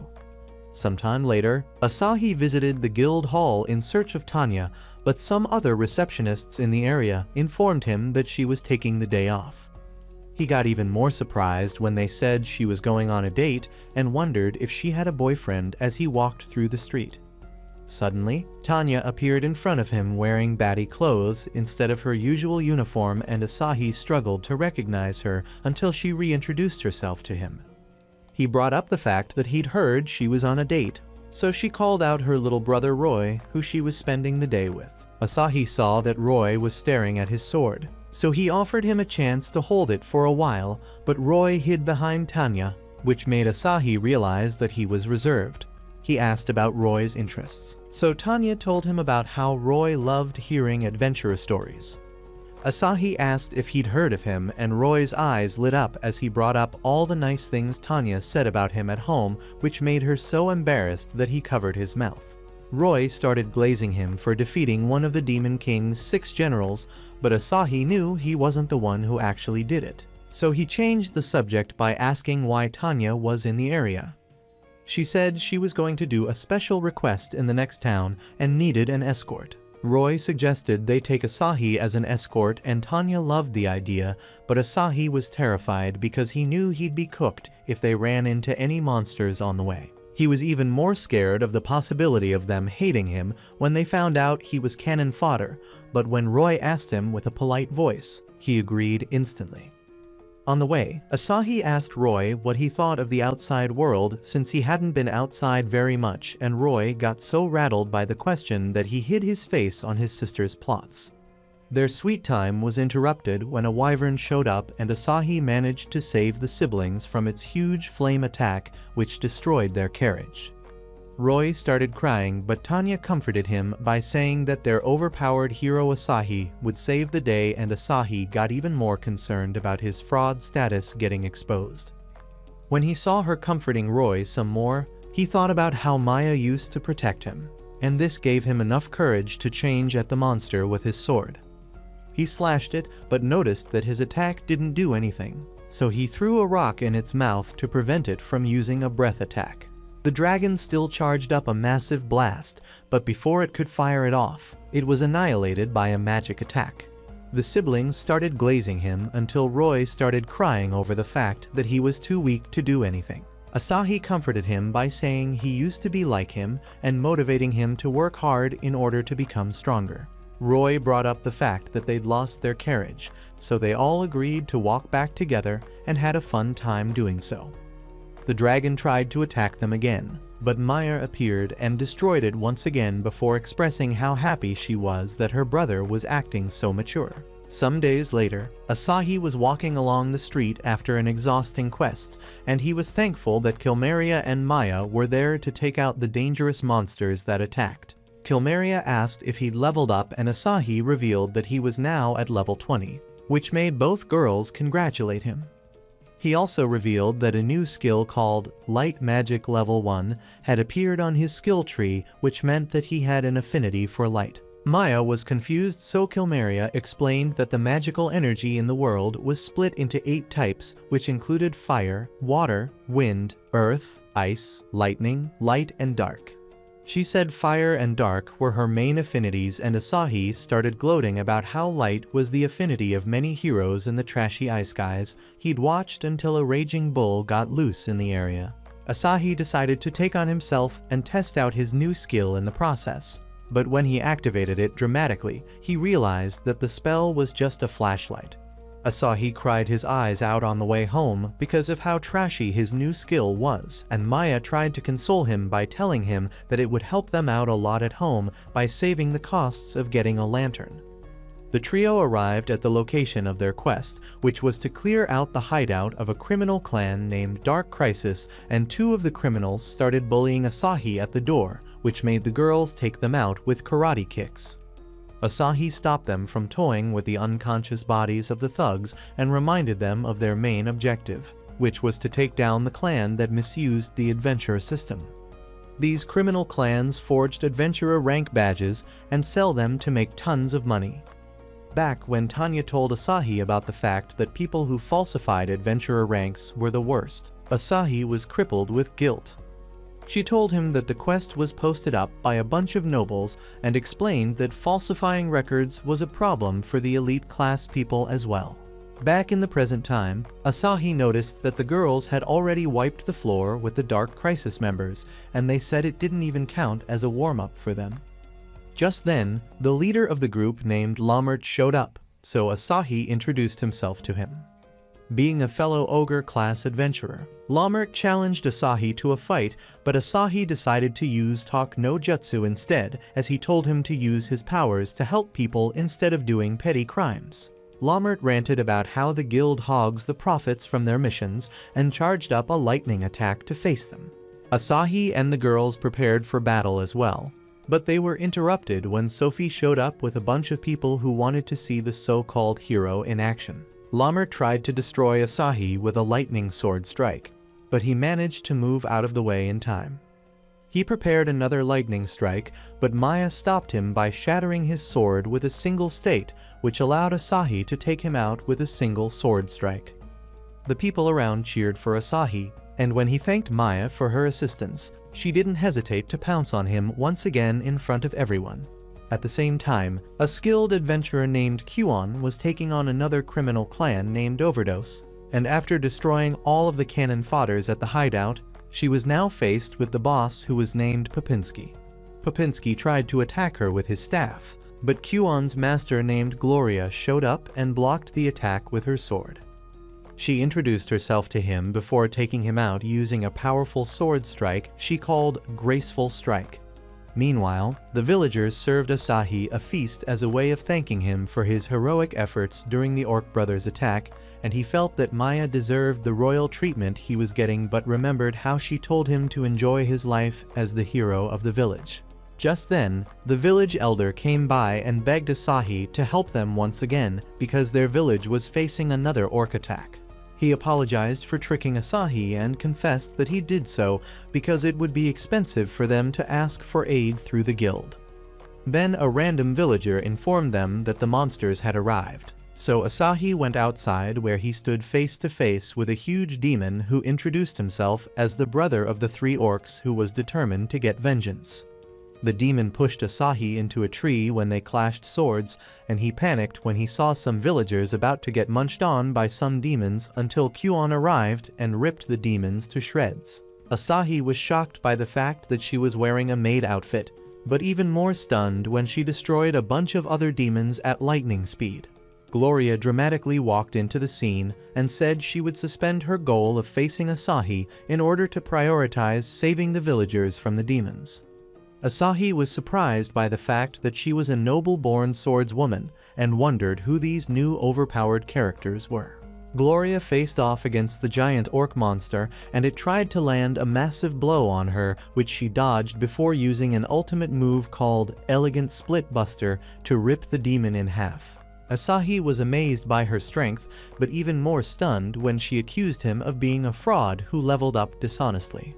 Sometime later, Asahi visited the guild hall in search of Tanya, but some other receptionists in the area informed him that she was taking the day off. He got even more surprised when they said she was going on a date and wondered if she had a boyfriend as he walked through the street. Suddenly, Tanya appeared in front of him wearing baddie clothes instead of her usual uniform, and Asahi struggled to recognize her until she reintroduced herself to him. He brought up the fact that he'd heard she was on a date, so she called out her little brother Roy, who she was spending the day with. Asahi saw that Roy was staring at his sword, so he offered him a chance to hold it for a while, but Roy hid behind Tanya, which made Asahi realize that he was reserved. He asked about Roy's interests, so Tanya told him about how Roy loved hearing adventure stories. Asahi asked if he'd heard of him, and Roy's eyes lit up as he brought up all the nice things Tanya said about him at home, which made her so embarrassed that he covered his mouth. Roy started glazing him for defeating one of the Demon King's 6 generals, but Asahi knew he wasn't the one who actually did it, so he changed the subject by asking why Tanya was in the area. She said she was going to do a special request in the next town and needed an escort. Roy suggested they take Asahi as an escort, and Tanya loved the idea, but Asahi was terrified because he knew he'd be cooked if they ran into any monsters on the way. He was even more scared of the possibility of them hating him when they found out he was cannon fodder, but when Roy asked him with a polite voice, he agreed instantly. On the way, Asahi asked Roy what he thought of the outside world since he hadn't been outside very much, and Roy got so rattled by the question that he hid his face on his sister's plots. Their sweet time was interrupted when a wyvern showed up, and Asahi managed to save the siblings from its huge flame attack, which destroyed their carriage. Roy started crying, but Tanya comforted him by saying that their overpowered hero Asahi would save the day, and Asahi got even more concerned about his fraud status getting exposed. When he saw her comforting Roy some more, he thought about how Maya used to protect him, and this gave him enough courage to change at the monster with his sword. He slashed it, but noticed that his attack didn't do anything, so he threw a rock in its mouth to prevent it from using a breath attack. The dragon still charged up a massive blast, but before it could fire it off, it was annihilated by a magic attack. The siblings started glazing him until Roy started crying over the fact that he was too weak to do anything. Asahi comforted him by saying he used to be like him and motivating him to work hard in order to become stronger. Roy brought up the fact that they'd lost their carriage, so they all agreed to walk back together and had a fun time doing so. The dragon tried to attack them again, but Maya appeared and destroyed it once again before expressing how happy she was that her brother was acting so mature. Some days later, Asahi was walking along the street after an exhausting quest, and he was thankful that Kilmeria and Maya were there to take out the dangerous monsters that attacked. Kilmeria asked if he'd leveled up, and Asahi revealed that he was now at level 20, which made both girls congratulate him. He also revealed that a new skill called Light Magic Level 1 had appeared on his skill tree, which meant that he had an affinity for light. Maya was confused, so Kilmeria explained that the magical energy in the world was split into 8 types, which included fire, water, wind, earth, ice, lightning, light, and dark. She said fire and dark were her main affinities, and Asahi started gloating about how light was the affinity of many heroes in the trashy ice skies he'd watched until a raging bull got loose in the area. Asahi decided to take on himself and test out his new skill in the process. But when he activated it dramatically, he realized that the spell was just a flashlight. Asahi cried his eyes out on the way home because of how trashy his new skill was, and Maya tried to console him by telling him that it would help them out a lot at home by saving the costs of getting a lantern. The trio arrived at the location of their quest, which was to clear out the hideout of a criminal clan named Dark Crisis, and two of the criminals started bullying Asahi at the door, which made the girls take them out with karate kicks. Asahi stopped them from toying with the unconscious bodies of the thugs and reminded them of their main objective, which was to take down the clan that misused the adventure system. These criminal clans forged adventurer rank badges and sell them to make tons of money. Back when Tanya told Asahi about the fact that people who falsified adventurer ranks were the worst, Asahi was crippled with guilt. She told him that the quest was posted up by a bunch of nobles and explained that falsifying records was a problem for the elite class people as well. Back in the present time, Asahi noticed that the girls had already wiped the floor with the Dark Crisis members, and they said it didn't even count as a warm-up for them. Just then, the leader of the group named Lomert showed up, so Asahi introduced himself to him. Being a fellow ogre-class adventurer, Lomert challenged Asahi to a fight, but Asahi decided to use Talk no Jutsu instead, as he told him to use his powers to help people instead of doing petty crimes. Lomert ranted about how the guild hogs the profits from their missions and charged up a lightning attack to face them. Asahi and the girls prepared for battle as well, but they were interrupted when Sophie showed up with a bunch of people who wanted to see the so-called hero in action. Lomert tried to destroy Asahi with a lightning sword strike, but he managed to move out of the way in time. He prepared another lightning strike, but Maya stopped him by shattering his sword with a single state, which allowed Asahi to take him out with a single sword strike. The people around cheered for Asahi, and when he thanked Maya for her assistance, she didn't hesitate to pounce on him once again in front of everyone. At the same time, a skilled adventurer named Kuon was taking on another criminal clan named Overdose, and after destroying all of the cannon fodders at the hideout, she was now faced with the boss who was named Popinski. Popinski tried to attack her with his staff, but Kuon's master named Gloria showed up and blocked the attack with her sword. She introduced herself to him before taking him out using a powerful sword strike she called Graceful Strike. Meanwhile, the villagers served Asahi a feast as a way of thanking him for his heroic efforts during the Orc brothers' attack, and he felt that Maya deserved the royal treatment he was getting, but remembered how she told him to enjoy his life as the hero of the village. Just then, the village elder came by and begged Asahi to help them once again because their village was facing another Orc attack. He apologized for tricking Asahi and confessed that he did so because it would be expensive for them to ask for aid through the guild. Then a random villager informed them that the monsters had arrived. So Asahi went outside where he stood face to face with a huge demon who introduced himself as the brother of the three orcs who was determined to get vengeance. The demon pushed Asahi into a tree when they clashed swords, and he panicked when he saw some villagers about to get munched on by some demons until Kuon arrived and ripped the demons to shreds. Asahi was shocked by the fact that she was wearing a maid outfit, but even more stunned when she destroyed a bunch of other demons at lightning speed. Gloria dramatically walked into the scene and said she would suspend her goal of facing Asahi in order to prioritize saving the villagers from the demons. Asahi was surprised by the fact that she was a noble-born swordswoman and wondered who these new overpowered characters were. Gloria faced off against the giant orc monster, and it tried to land a massive blow on her, which she dodged before using an ultimate move called Elegant Split Buster to rip the demon in half. Asahi was amazed by her strength, but even more stunned when she accused him of being a fraud who leveled up dishonestly.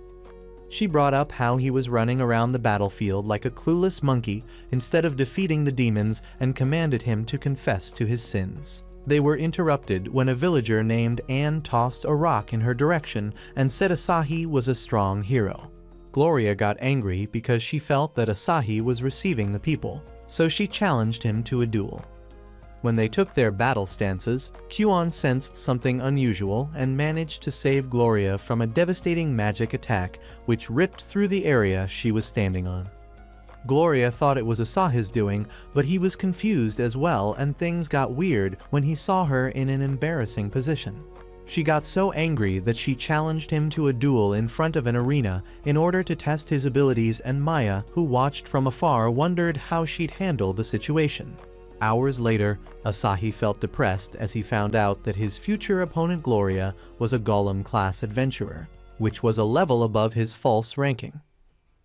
She brought up how he was running around the battlefield like a clueless monkey instead of defeating the demons and commanded him to confess to his sins. They were interrupted when a villager named Anne tossed a rock in her direction and said Asahi was a strong hero. Gloria got angry because she felt that Asahi was receiving the people, so she challenged him to a duel. When they took their battle stances, Kuon sensed something unusual and managed to save Gloria from a devastating magic attack which ripped through the area she was standing on. Gloria thought it was Asahi's doing, but he was confused as well, and things got weird when he saw her in an embarrassing position. She got so angry that she challenged him to a duel in front of an arena in order to test his abilities, and Maya, who watched from afar, wondered how she'd handle the situation. Hours later, Asahi felt depressed as he found out that his future opponent Gloria was a Golem-class adventurer, which was a level above his false ranking.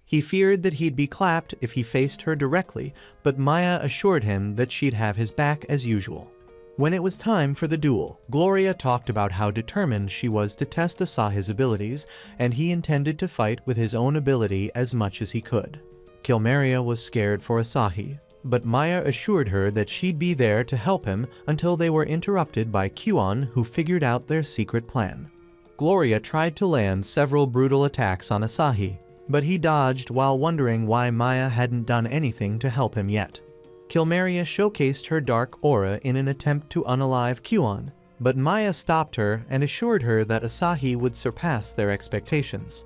He feared that he'd be clapped if he faced her directly, but Maya assured him that she'd have his back as usual. When it was time for the duel, Gloria talked about how determined she was to test Asahi's abilities, and he intended to fight with his own ability as much as he could. Kilmeria was scared for Asahi, but Maya assured her that she'd be there to help him until they were interrupted by Kuon, who figured out their secret plan. Gloria tried to land several brutal attacks on Asahi, but he dodged while wondering why Maya hadn't done anything to help him yet. Kilmeria showcased her dark aura in an attempt to unalive Kuon, but Maya stopped her and assured her that Asahi would surpass their expectations.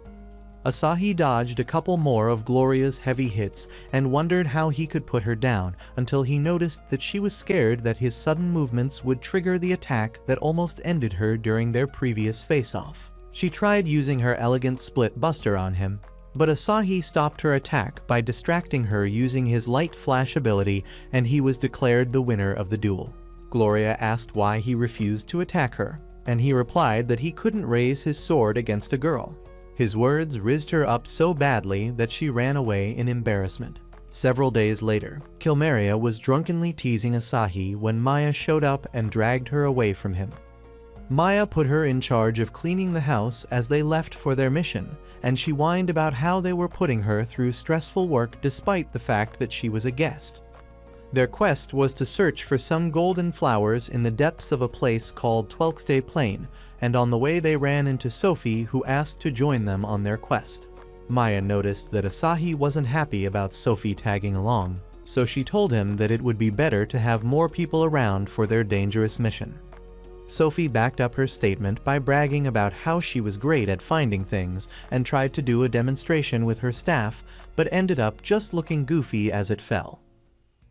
Asahi dodged a couple more of Gloria's heavy hits and wondered how he could put her down until he noticed that she was scared that his sudden movements would trigger the attack that almost ended her during their previous face-off. She tried using her elegant split buster on him, but Asahi stopped her attack by distracting her using his light flash ability, and he was declared the winner of the duel. Gloria asked why he refused to attack her, and he replied that he couldn't raise his sword against a girl. His words rizzed her up so badly that she ran away in embarrassment. Several days later, Kilmeria was drunkenly teasing Asahi when Maya showed up and dragged her away from him. Maya put her in charge of cleaning the house as they left for their mission, and she whined about how they were putting her through stressful work despite the fact that she was a guest. Their quest was to search for some golden flowers in the depths of a place called Twelkstay Plain, and on the way they ran into Sophie, who asked to join them on their quest. Maya noticed that Asahi wasn't happy about Sophie tagging along, so she told him that it would be better to have more people around for their dangerous mission. Sophie backed up her statement by bragging about how she was great at finding things and tried to do a demonstration with her staff, but ended up just looking goofy as it fell.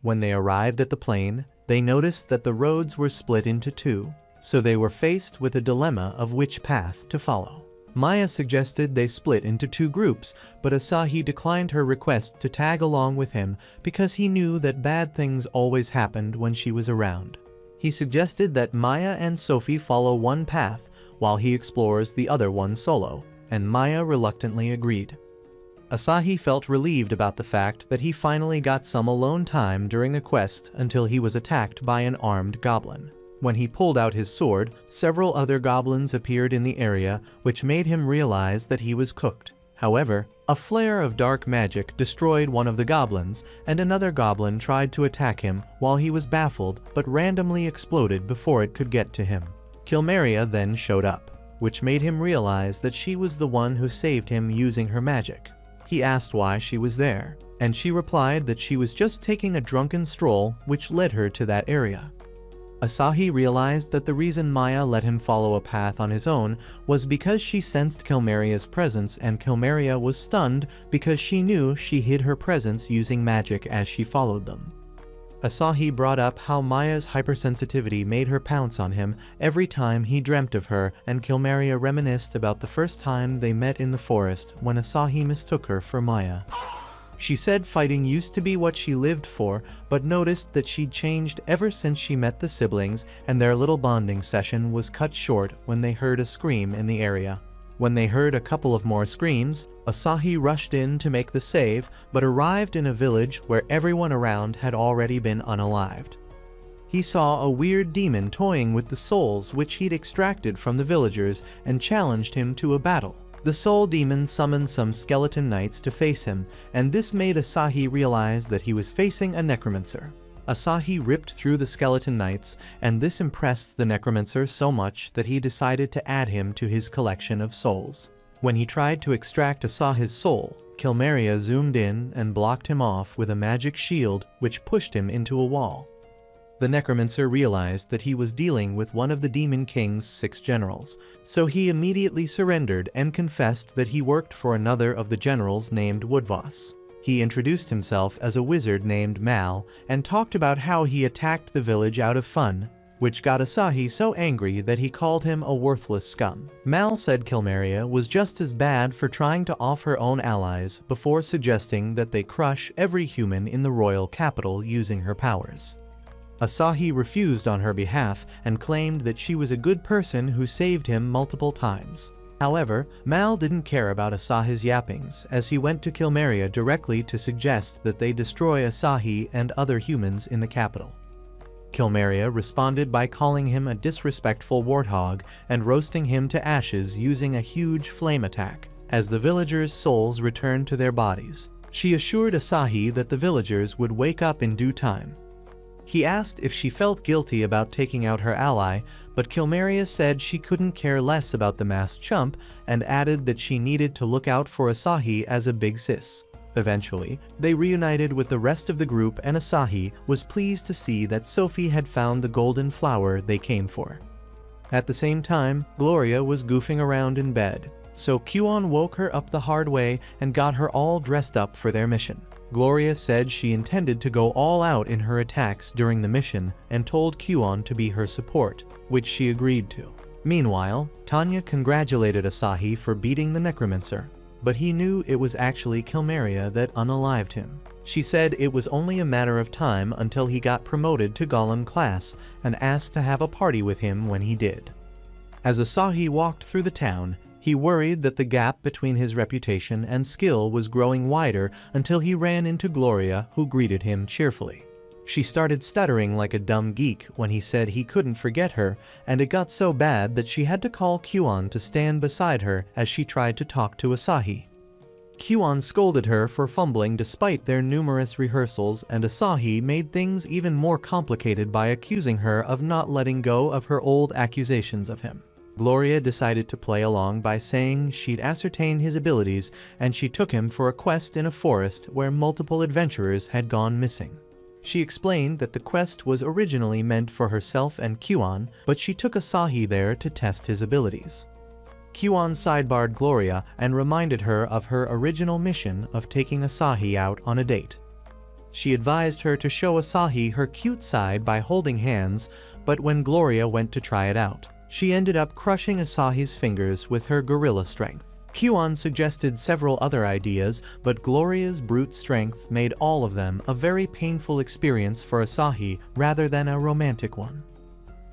When they arrived at the plain, they noticed that the roads were split into two, so they were faced with a dilemma of which path to follow. Maya suggested they split into two groups, but Asahi declined her request to tag along with him because he knew that bad things always happened when she was around. He suggested that Maya and Sophie follow one path while he explores the other one solo, and Maya reluctantly agreed. Asahi felt relieved about the fact that he finally got some alone time during a quest until he was attacked by an armed goblin. When he pulled out his sword, several other goblins appeared in the area, which made him realize that he was cooked. However, a flare of dark magic destroyed one of the goblins, and another goblin tried to attack him while he was baffled but randomly exploded before it could get to him. Kilmeria then showed up, which made him realize that she was the one who saved him using her magic. He asked why she was there, and she replied that she was just taking a drunken stroll which led her to that area. Asahi realized that the reason Maya let him follow a path on his own was because she sensed Kilmeria's presence, and Kilmeria was stunned because she knew she hid her presence using magic as she followed them. Asahi brought up how Maya's hypersensitivity made her pounce on him every time he dreamt of her, and Kilmeria reminisced about the first time they met in the forest when Asahi mistook her for Maya. She said fighting used to be what she lived for, but noticed that she'd changed ever since she met the siblings, and their little bonding session was cut short when they heard a scream in the area. When they heard a couple of more screams, Asahi rushed in to make the save, but arrived in a village where everyone around had already been unalived. He saw a weird demon toying with the souls which he'd extracted from the villagers and challenged him to a battle. The soul demon summoned some skeleton knights to face him, and this made Asahi realize that he was facing a necromancer. Asahi ripped through the skeleton knights, and this impressed the necromancer so much that he decided to add him to his collection of souls. When he tried to extract Asahi's soul, Kilmeria zoomed in and blocked him off with a magic shield which pushed him into a wall. the necromancer realized that he was dealing with one of the Demon King's 6 generals, so he immediately surrendered and confessed that he worked for another of the generals named Woodvoss. He introduced himself as a wizard named Mal and talked about how he attacked the village out of fun, which got Asahi so angry that he called him a worthless scum. Mal said Kilmeria was just as bad for trying to off her own allies before suggesting that they crush every human in the royal capital using her powers. Asahi refused on her behalf and claimed that she was a good person who saved him multiple times. However, Mal didn't care about Asahi's yappings as he went to Kilmeria directly to suggest that they destroy Asahi and other humans in the capital. Kilmeria responded by calling him a disrespectful warthog and roasting him to ashes using a huge flame attack. As the villagers' souls returned to their bodies, she assured Asahi that the villagers would wake up in due time. He asked if she felt guilty about taking out her ally, but Kilmeria said she couldn't care less about the masked chump and added that she needed to look out for Asahi as a big sis. Eventually, they reunited with the rest of the group and Asahi was pleased to see that Sophie had found the golden flower they came for. At the same time, Gloria was goofing around in bed, so Kuon woke her up the hard way and got her all dressed up for their mission. Gloria said she intended to go all out in her attacks during the mission and told Kuon to be her support, which she agreed to. Meanwhile, Tanya congratulated Asahi for beating the necromancer, but he knew it was actually Kilmeria that unalived him. She said it was only a matter of time until he got promoted to Golem class and asked to have a party with him when he did. As Asahi walked through the town, he worried that the gap between his reputation and skill was growing wider until he ran into Gloria, who greeted him cheerfully. She started stuttering like a dumb geek when he said he couldn't forget her, and it got so bad that she had to call Kuon to stand beside her as she tried to talk to Asahi. Kuon scolded her for fumbling despite their numerous rehearsals, and Asahi made things even more complicated by accusing her of not letting go of her old accusations of him. Gloria decided to play along by saying she'd ascertained his abilities, and she took him for a quest in a forest where multiple adventurers had gone missing. She explained that the quest was originally meant for herself and Kuon, but she took Asahi there to test his abilities. Kuon sidebarred Gloria and reminded her of her original mission of taking Asahi out on a date. She advised her to show Asahi her cute side by holding hands, but when Gloria went to try it out, she ended up crushing Asahi's fingers with her gorilla strength. Kuon suggested several other ideas, but Gloria's brute strength made all of them a very painful experience for Asahi rather than a romantic one.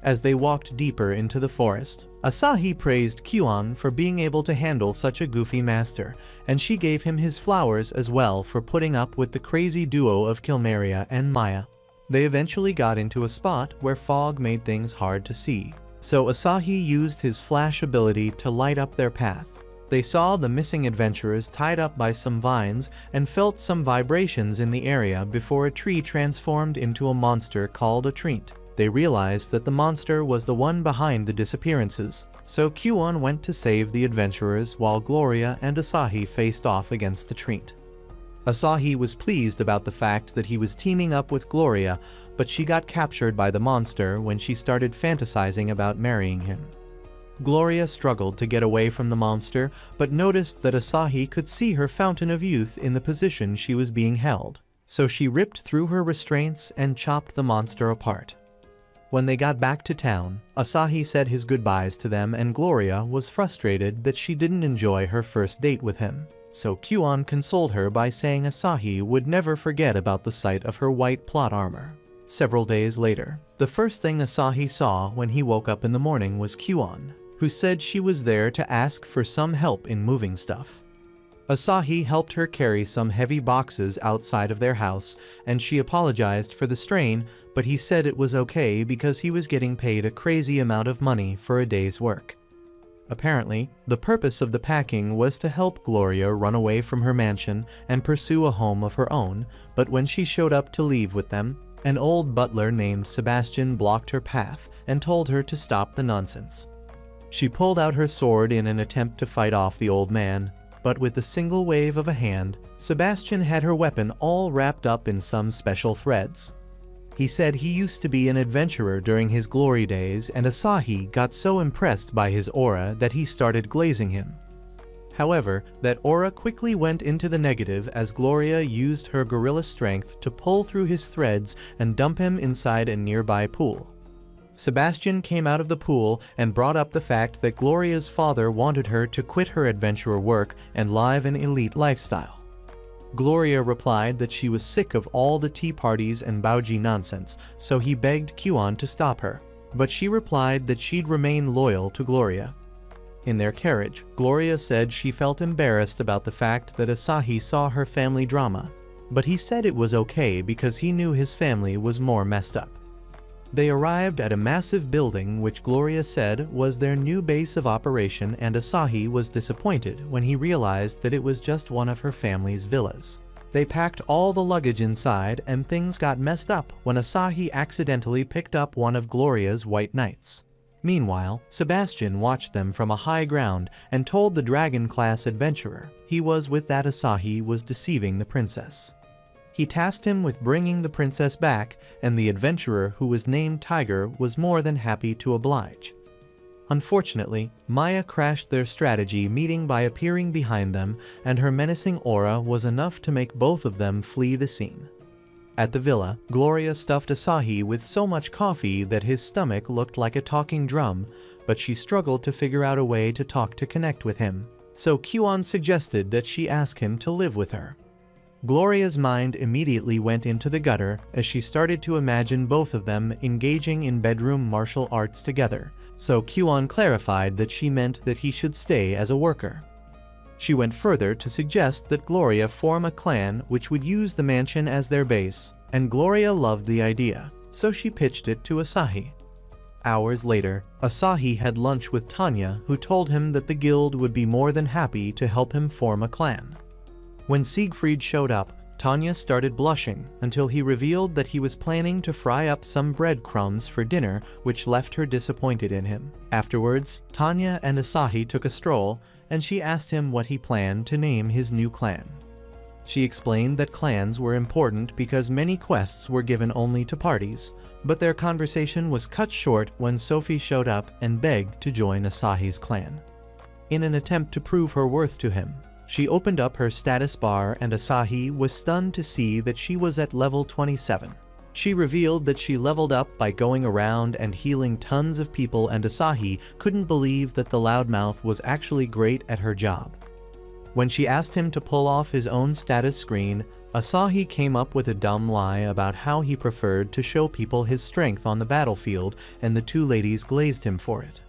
As they walked deeper into the forest, Asahi praised Kuon for being able to handle such a goofy master, and she gave him his flowers as well for putting up with the crazy duo of Kilmeria and Maya. They eventually got into a spot where fog made things hard to see, so Asahi used his flash ability to light up their path. They saw the missing adventurers tied up by some vines and felt some vibrations in the area before a tree transformed into a monster called a treant. They realized that the monster was the one behind the disappearances, so Kuon went to save the adventurers while Gloria and Asahi faced off against the treant. Asahi was pleased about the fact that he was teaming up with Gloria, but she got captured by the monster when she started fantasizing about marrying him. Gloria struggled to get away from the monster, but noticed that Asahi could see her fountain of youth in the position she was being held, so she ripped through her restraints and chopped the monster apart. When they got back to town, Asahi said his goodbyes to them, and Gloria was frustrated that she didn't enjoy her first date with him, so Kuon consoled her by saying Asahi would never forget about the sight of her white plot armor. Several days later, the first thing Asahi saw when he woke up in the morning was Kuon, who said she was there to ask for some help in moving stuff. Asahi helped her carry some heavy boxes outside of their house, and she apologized for the strain, but he said it was okay because he was getting paid a crazy amount of money for a day's work. Apparently, the purpose of the packing was to help Gloria run away from her mansion and pursue a home of her own, but when she showed up to leave with them, an old butler named Sebastian blocked her path and told her to stop the nonsense. She pulled out her sword in an attempt to fight off the old man, but with a single wave of a hand, Sebastian had her weapon all wrapped up in some special threads. He said he used to be an adventurer during his glory days, and Asahi got so impressed by his aura that he started glazing him. However, that aura quickly went into the negative as Gloria used her gorilla strength to pull through his threads and dump him inside a nearby pool. Sebastian came out of the pool and brought up the fact that Gloria's father wanted her to quit her adventurer work and live an elite lifestyle. Gloria replied that she was sick of all the tea parties and Baoji nonsense, so he begged Kyuan to stop her, but she replied that she'd remain loyal to Gloria. In their carriage, Gloria said she felt embarrassed about the fact that Asahi saw her family drama, but he said it was okay because he knew his family was more messed up. They arrived at a massive building which Gloria said was their new base of operation, and Asahi was disappointed when he realized that it was just one of her family's villas. They packed all the luggage inside and things got messed up when Asahi accidentally picked up one of Gloria's white knights. Meanwhile, Sebastian watched them from a high ground and told the dragon-class adventurer he was with that Asahi was deceiving the princess. He tasked him with bringing the princess back, and the adventurer, who was named Tiger, was more than happy to oblige. Unfortunately, Maya crashed their strategy meeting by appearing behind them, and her menacing aura was enough to make both of them flee the scene. At the villa, Gloria stuffed Asahi with so much coffee that his stomach looked like a talking drum, but she struggled to figure out a way to talk to connect with him, so Kyuan suggested that she ask him to live with her. Gloria's mind immediately went into the gutter as she started to imagine both of them engaging in bedroom martial arts together, so Kyuan clarified that she meant that he should stay as a worker. She went further to suggest that Gloria form a clan which would use the mansion as their base, and Gloria loved the idea, so she pitched it to Asahi. Hours later, Asahi had lunch with Tanya, who told him that the guild would be more than happy to help him form a clan. When Siegfried showed up, Tanya started blushing until he revealed that he was planning to fry up some breadcrumbs for dinner, which left her disappointed in him. Afterwards, Tanya and Asahi took a stroll, and she asked him what he planned to name his new clan. She explained that clans were important because many quests were given only to parties, but their conversation was cut short when Sophie showed up and begged to join Asahi's clan. In an attempt to prove her worth to him, she opened up her status bar, and Asahi was stunned to see that she was at level 27. She revealed that she leveled up by going around and healing tons of people, and Asahi couldn't believe that the loudmouth was actually great at her job. When she asked him to pull off his own status screen, Asahi came up with a dumb lie about how he preferred to show people his strength on the battlefield, and the two ladies glazed him for it.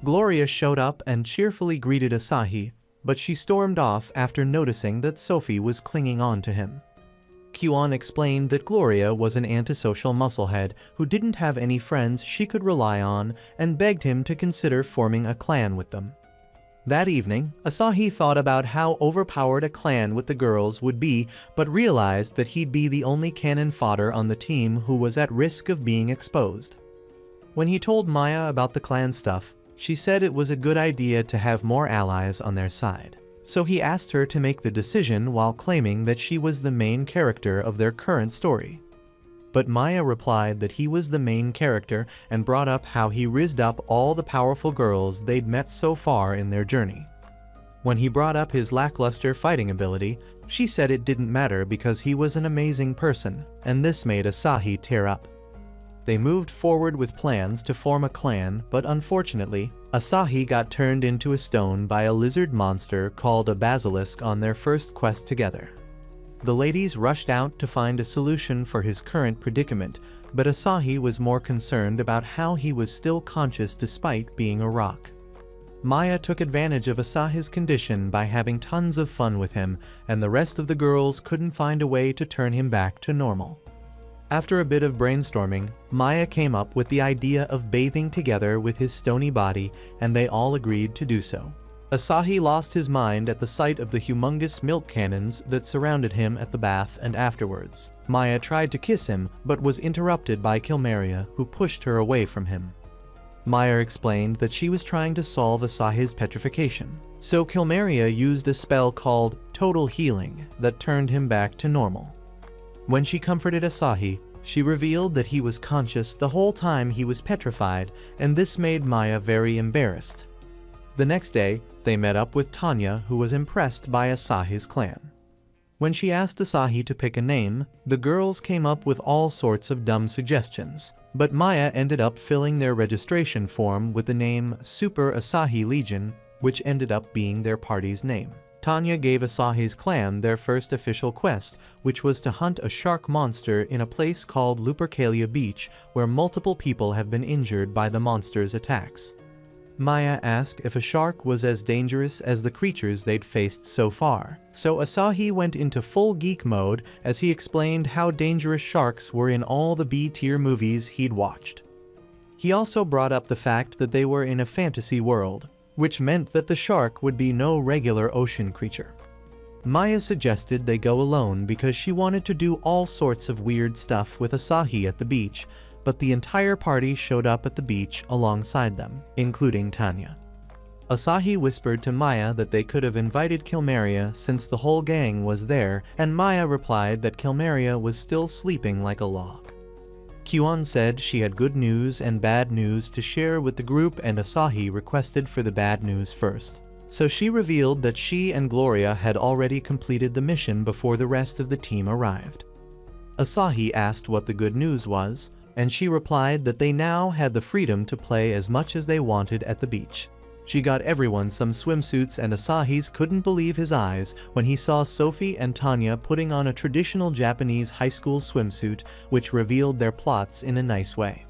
Gloria showed up and cheerfully greeted Asahi, but she stormed off after noticing that Sophie was clinging on to him. Kyuan explained that Gloria was an antisocial musclehead who didn't have any friends she could rely on, and begged him to consider forming a clan with them. That evening, Asahi thought about how overpowered a clan with the girls would be, but realized that he'd be the only cannon fodder on the team who was at risk of being exposed. When he told Maya about the clan stuff, she said it was a good idea to have more allies on their side, so he asked her to make the decision while claiming that she was the main character of their current story. But Maya replied that he was the main character and brought up how he rizzed up all the powerful girls they'd met so far in their journey. When he brought up his lackluster fighting ability, she said it didn't matter because he was an amazing person, and this made Asahi tear up. They moved forward with plans to form a clan, but unfortunately, Asahi got turned into a stone by a lizard monster called a basilisk on their first quest together. The ladies rushed out to find a solution for his current predicament, but Asahi was more concerned about how he was still conscious despite being a rock. Maya took advantage of Asahi's condition by having tons of fun with him, and the rest of the girls couldn't find a way to turn him back to normal. After a bit of brainstorming, Maya came up with the idea of bathing together with his stony body, and they all agreed to do so. Asahi lost his mind at the sight of the humongous milk cannons that surrounded him at the bath, and afterwards, Maya tried to kiss him but was interrupted by Kilmeria, who pushed her away from him. Maya explained that she was trying to solve Asahi's petrification, so Kilmeria used a spell called Total Healing that turned him back to normal. When she comforted Asahi, She revealed that he was conscious the whole time he was petrified, and this made Maya very embarrassed. The next day, they met up with Tanya, who was impressed by Asahi's clan. When she asked Asahi to pick a name, the girls came up with all sorts of dumb suggestions, but Maya ended up filling their registration form with the name Super Asahi Legion, which ended up being their party's name. Tanya gave Asahi's clan their first official quest, which was to hunt a shark monster in a place called Lupercalia Beach, where multiple people have been injured by the monster's attacks. Maya asked if a shark was as dangerous as the creatures they'd faced so far, so Asahi went into full geek mode as he explained how dangerous sharks were in all the B-tier movies he'd watched. He also brought up the fact that they were in a fantasy world, which meant that the shark would be no regular ocean creature. Maya suggested they go alone because she wanted to do all sorts of weird stuff with Asahi at the beach, but the entire party showed up at the beach alongside them, including Tanya. Asahi whispered to Maya that they could have invited Kilmeria since the whole gang was there, and Maya replied that Kilmeria was still sleeping like a log. Kyuan said she had good news and bad news to share with the group, and Asahi requested for the bad news first. So she revealed that she and Gloria had already completed the mission before the rest of the team arrived. Asahi asked what the good news was, and she replied that they now had the freedom to play as much as they wanted at the beach. She got everyone some swimsuits, and Asahi's couldn't believe his eyes when he saw Sophie and Tanya putting on a traditional Japanese high school swimsuit, which revealed their plots in a nice way.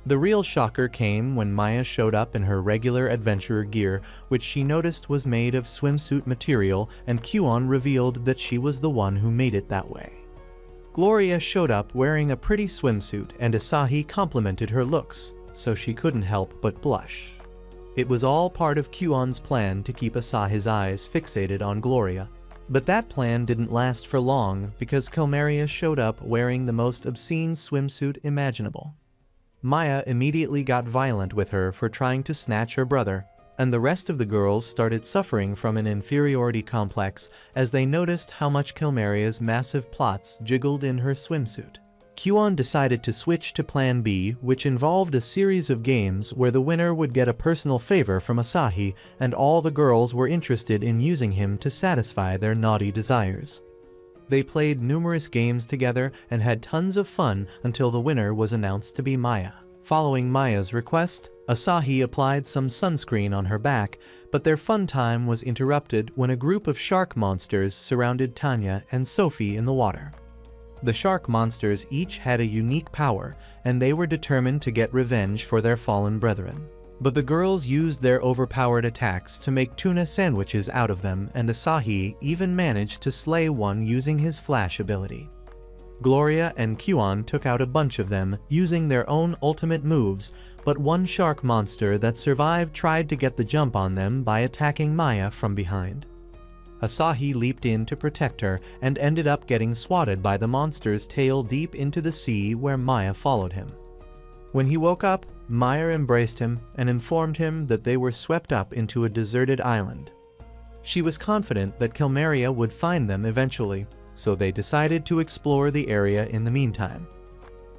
The real shocker came when Maya showed up in her regular adventurer gear, which she noticed was made of swimsuit material, and Kyuan revealed that she was the one who made it that way. Gloria showed up wearing a pretty swimsuit, and Asahi complimented her looks, so she couldn't help but blush. It was all part of Kyuan's plan to keep Asahi's eyes fixated on Gloria. But that plan didn't last for long because Kilmeria showed up wearing the most obscene swimsuit imaginable. Maya immediately got violent with her for trying to snatch her brother, and the rest of the girls started suffering from an inferiority complex as they noticed how much Kilmeria's massive plots jiggled in her swimsuit. Kyuan decided to switch to Plan B, which involved a series of games where the winner would get a personal favor from Asahi, and all the girls were interested in using him to satisfy their naughty desires. They played numerous games together and had tons of fun until the winner was announced to be Maya. Following Maya's request, Asahi applied some sunscreen on her back, but their fun time was interrupted when a group of shark monsters surrounded Tanya and Sophie in the water. The shark monsters each had a unique power, and they were determined to get revenge for their fallen brethren. But the girls used their overpowered attacks to make tuna sandwiches out of them, and Asahi even managed to slay one using his flash ability. Gloria and Kyuan took out a bunch of them using their own ultimate moves, but one shark monster that survived tried to get the jump on them by attacking Maya from behind. Asahi leaped in to protect her and ended up getting swatted by the monster's tail deep into the sea, where Maya followed him. When he woke up, Maya embraced him and informed him that they were swept up into a deserted island. She was confident that Kilmeria would find them eventually, so they decided to explore the area in the meantime.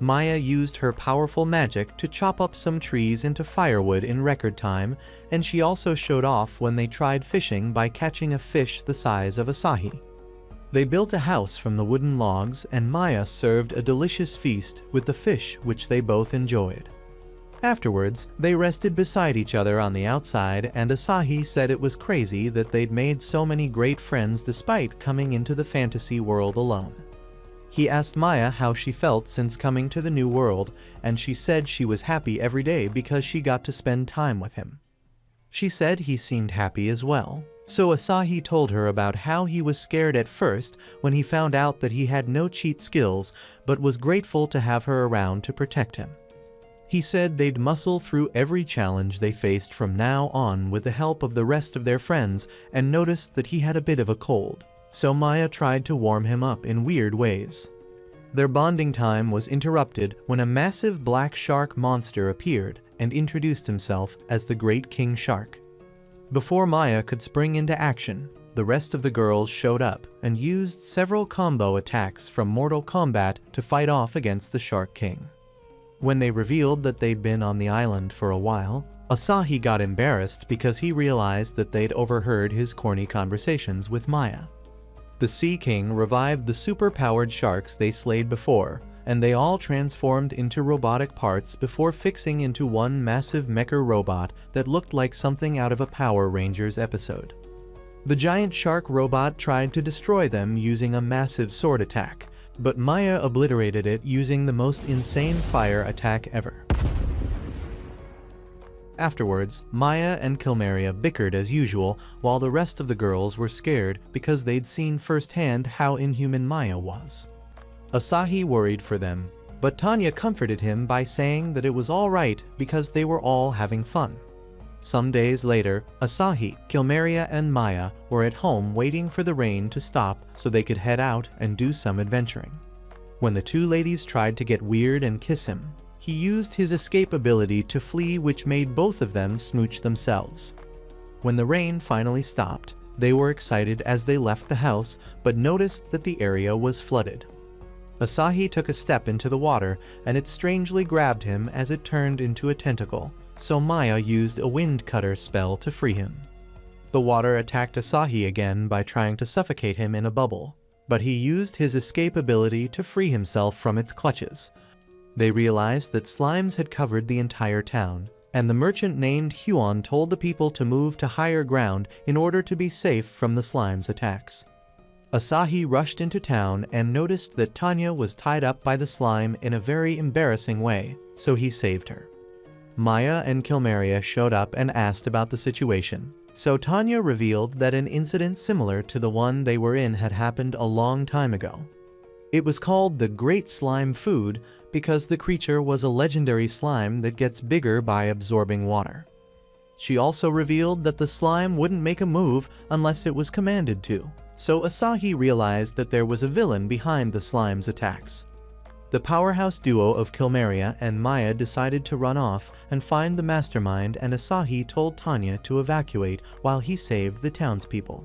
Maya used her powerful magic to chop up some trees into firewood in record time, and she also showed off when they tried fishing by catching a fish the size of Asahi. They built a house from the wooden logs, and Maya served a delicious feast with the fish, which they both enjoyed. Afterwards, they rested beside each other on the outside, and Asahi said it was crazy that they'd made so many great friends despite coming into the fantasy world alone. He asked Maya how she felt since coming to the new world, and she said she was happy every day because she got to spend time with him. She said he seemed happy as well. So Asahi told her about how he was scared at first when he found out that he had no cheat skills, but was grateful to have her around to protect him. He said they'd muscle through every challenge they faced from now on with the help of the rest of their friends, and noticed that he had a bit of a cold. So Maya tried to warm him up in weird ways. Their bonding time was interrupted when a massive black shark monster appeared and introduced himself as the Great King Shark. Before Maya could spring into action, the rest of the girls showed up and used several combo attacks from Mortal Kombat to fight off against the Shark King. When they revealed that they'd been on the island for a while, Asahi got embarrassed because he realized that they'd overheard his corny conversations with Maya. The Sea King revived the super-powered sharks they slayed before, and they all transformed into robotic parts before fixing into one massive mecha robot that looked like something out of a Power Rangers episode. The giant shark robot tried to destroy them using a massive sword attack, but Maya obliterated it using the most insane fire attack ever. Afterwards, Maya and Kilmeria bickered as usual, while the rest of the girls were scared because they'd seen firsthand how inhuman Maya was. Asahi worried for them, but Tanya comforted him by saying that it was all right because they were all having fun. Some days later, Asahi, Kilmeria, and Maya were at home waiting for the rain to stop so they could head out and do some adventuring. When the two ladies tried to get weird and kiss him, he used his escape ability to flee, which made both of them smooch themselves. When the rain finally stopped, they were excited as they left the house, but noticed that the area was flooded. Asahi took a step into the water, and it strangely grabbed him as it turned into a tentacle, so Maya used a wind cutter spell to free him. The water attacked Asahi again by trying to suffocate him in a bubble, but he used his escape ability to free himself from its clutches. They realized that slimes had covered the entire town, and the merchant named Huon told the people to move to higher ground in order to be safe from the slimes' attacks. Asahi rushed into town and noticed that Tanya was tied up by the slime in a very embarrassing way, so he saved her. Maya and Kilmeria showed up and asked about the situation, so Tanya revealed that an incident similar to the one they were in had happened a long time ago. It was called the Great Slime Food because the creature was a legendary slime that gets bigger by absorbing water. She also revealed that the slime wouldn't make a move unless it was commanded to, so Asahi realized that there was a villain behind the slime's attacks. The powerhouse duo of Kilmeria and Maya decided to run off and find the mastermind, and Asahi told Tanya to evacuate while he saved the townspeople.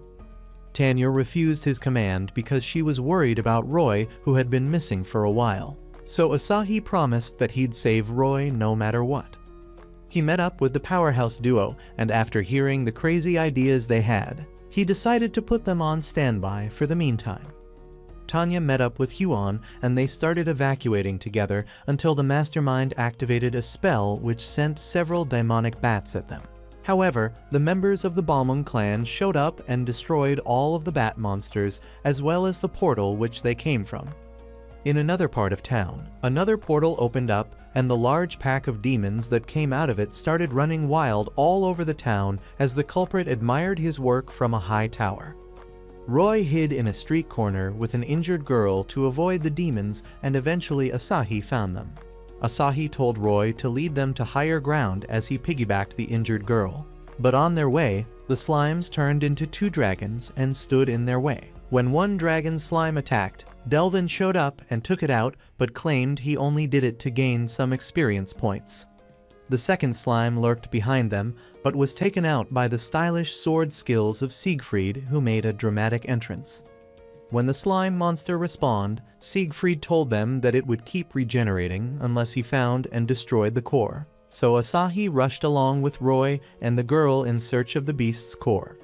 Tanya refused his command because she was worried about Roy, who had been missing for a while, so Asahi promised that he'd save Roy no matter what. He met up with the powerhouse duo, and after hearing the crazy ideas they had, he decided to put them on standby for the meantime. Tanya met up with Huon, and they started evacuating together until the mastermind activated a spell which sent several demonic bats at them. However, the members of the Balmung clan showed up and destroyed all of the bat monsters, as well as the portal which they came from. In another part of town, another portal opened up, and the large pack of demons that came out of it started running wild all over the town as the culprit admired his work from a high tower. Roy hid in a street corner with an injured girl to avoid the demons, and eventually Asahi found them. Asahi told Roy to lead them to higher ground as he piggybacked the injured girl. But on their way, the slimes turned into two dragons and stood in their way. When one dragon slime attacked, Delvin showed up and took it out, but claimed he only did it to gain some experience points. The second slime lurked behind them, but was taken out by the stylish sword skills of Siegfried, who made a dramatic entrance. When the slime monster respawned, Siegfried told them that it would keep regenerating unless he found and destroyed the core, so Asahi rushed along with Roy and the girl in search of the beast's core.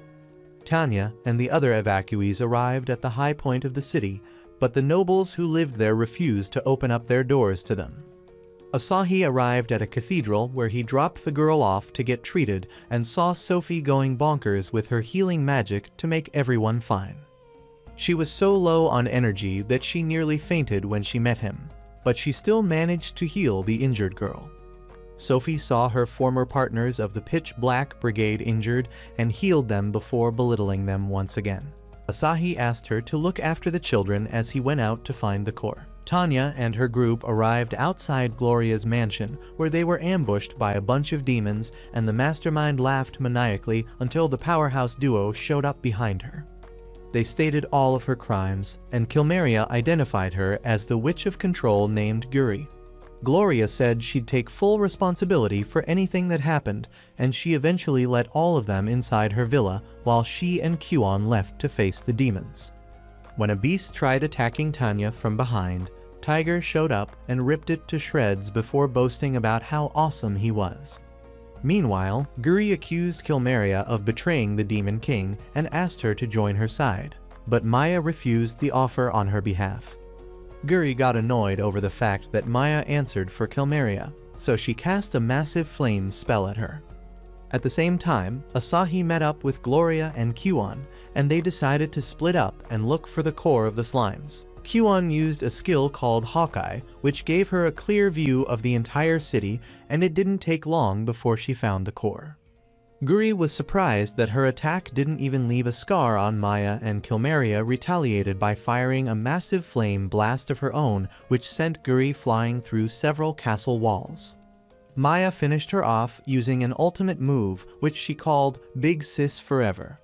Tanya and the other evacuees arrived at the high point of the city, but the nobles who lived there refused to open up their doors to them. Asahi arrived at a cathedral where he dropped the girl off to get treated and saw Sophie going bonkers with her healing magic to make everyone fine. She was so low on energy that she nearly fainted when she met him, but she still managed to heal the injured girl. Sophie saw her former partners of the Pitch Black Brigade injured and healed them before belittling them once again. Asahi asked her to look after the children as he went out to find the core. Tanya and her group arrived outside Gloria's mansion, where they were ambushed by a bunch of demons, and the mastermind laughed maniacally until the powerhouse duo showed up behind her. They stated all of her crimes, and Kilmeria identified her as the Witch of Control named Guri. Gloria said she'd take full responsibility for anything that happened, and she eventually let all of them inside her villa while she and Kuon left to face the demons. When a beast tried attacking Tanya from behind, Tiger showed up and ripped it to shreds before boasting about how awesome he was. Meanwhile, Guri accused Kilmeria of betraying the Demon King and asked her to join her side, but Maya refused the offer on her behalf. Guri got annoyed over the fact that Maya answered for Kilmeria, so she cast a massive flame spell at her. At the same time, Asahi met up with Gloria and Kuon, and they decided to split up and look for the core of the slimes. Kuon used a skill called Hawkeye, which gave her a clear view of the entire city, and it didn't take long before she found the core. Guri was surprised that her attack didn't even leave a scar on Maya, and Kilmeria retaliated by firing a massive flame blast of her own, which sent Guri flying through several castle walls. Maya finished her off using an ultimate move, which she called Big Sis Forever.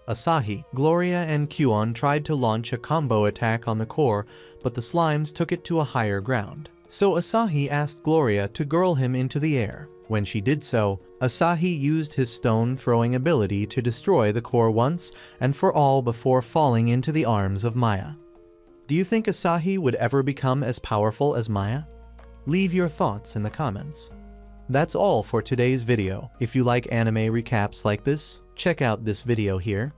Asahi, Gloria, and Kuon tried to launch a combo attack on the core, but the slimes took it to a higher ground. So Asahi asked Gloria to girl him into the air. When she did so, Asahi used his stone-throwing ability to destroy the core once and for all before falling into the arms of Maya. Do you think Asahi would ever become as powerful as Maya? Leave your thoughts in the comments. That's all for today's video. If you like anime recaps like this, check out this video here.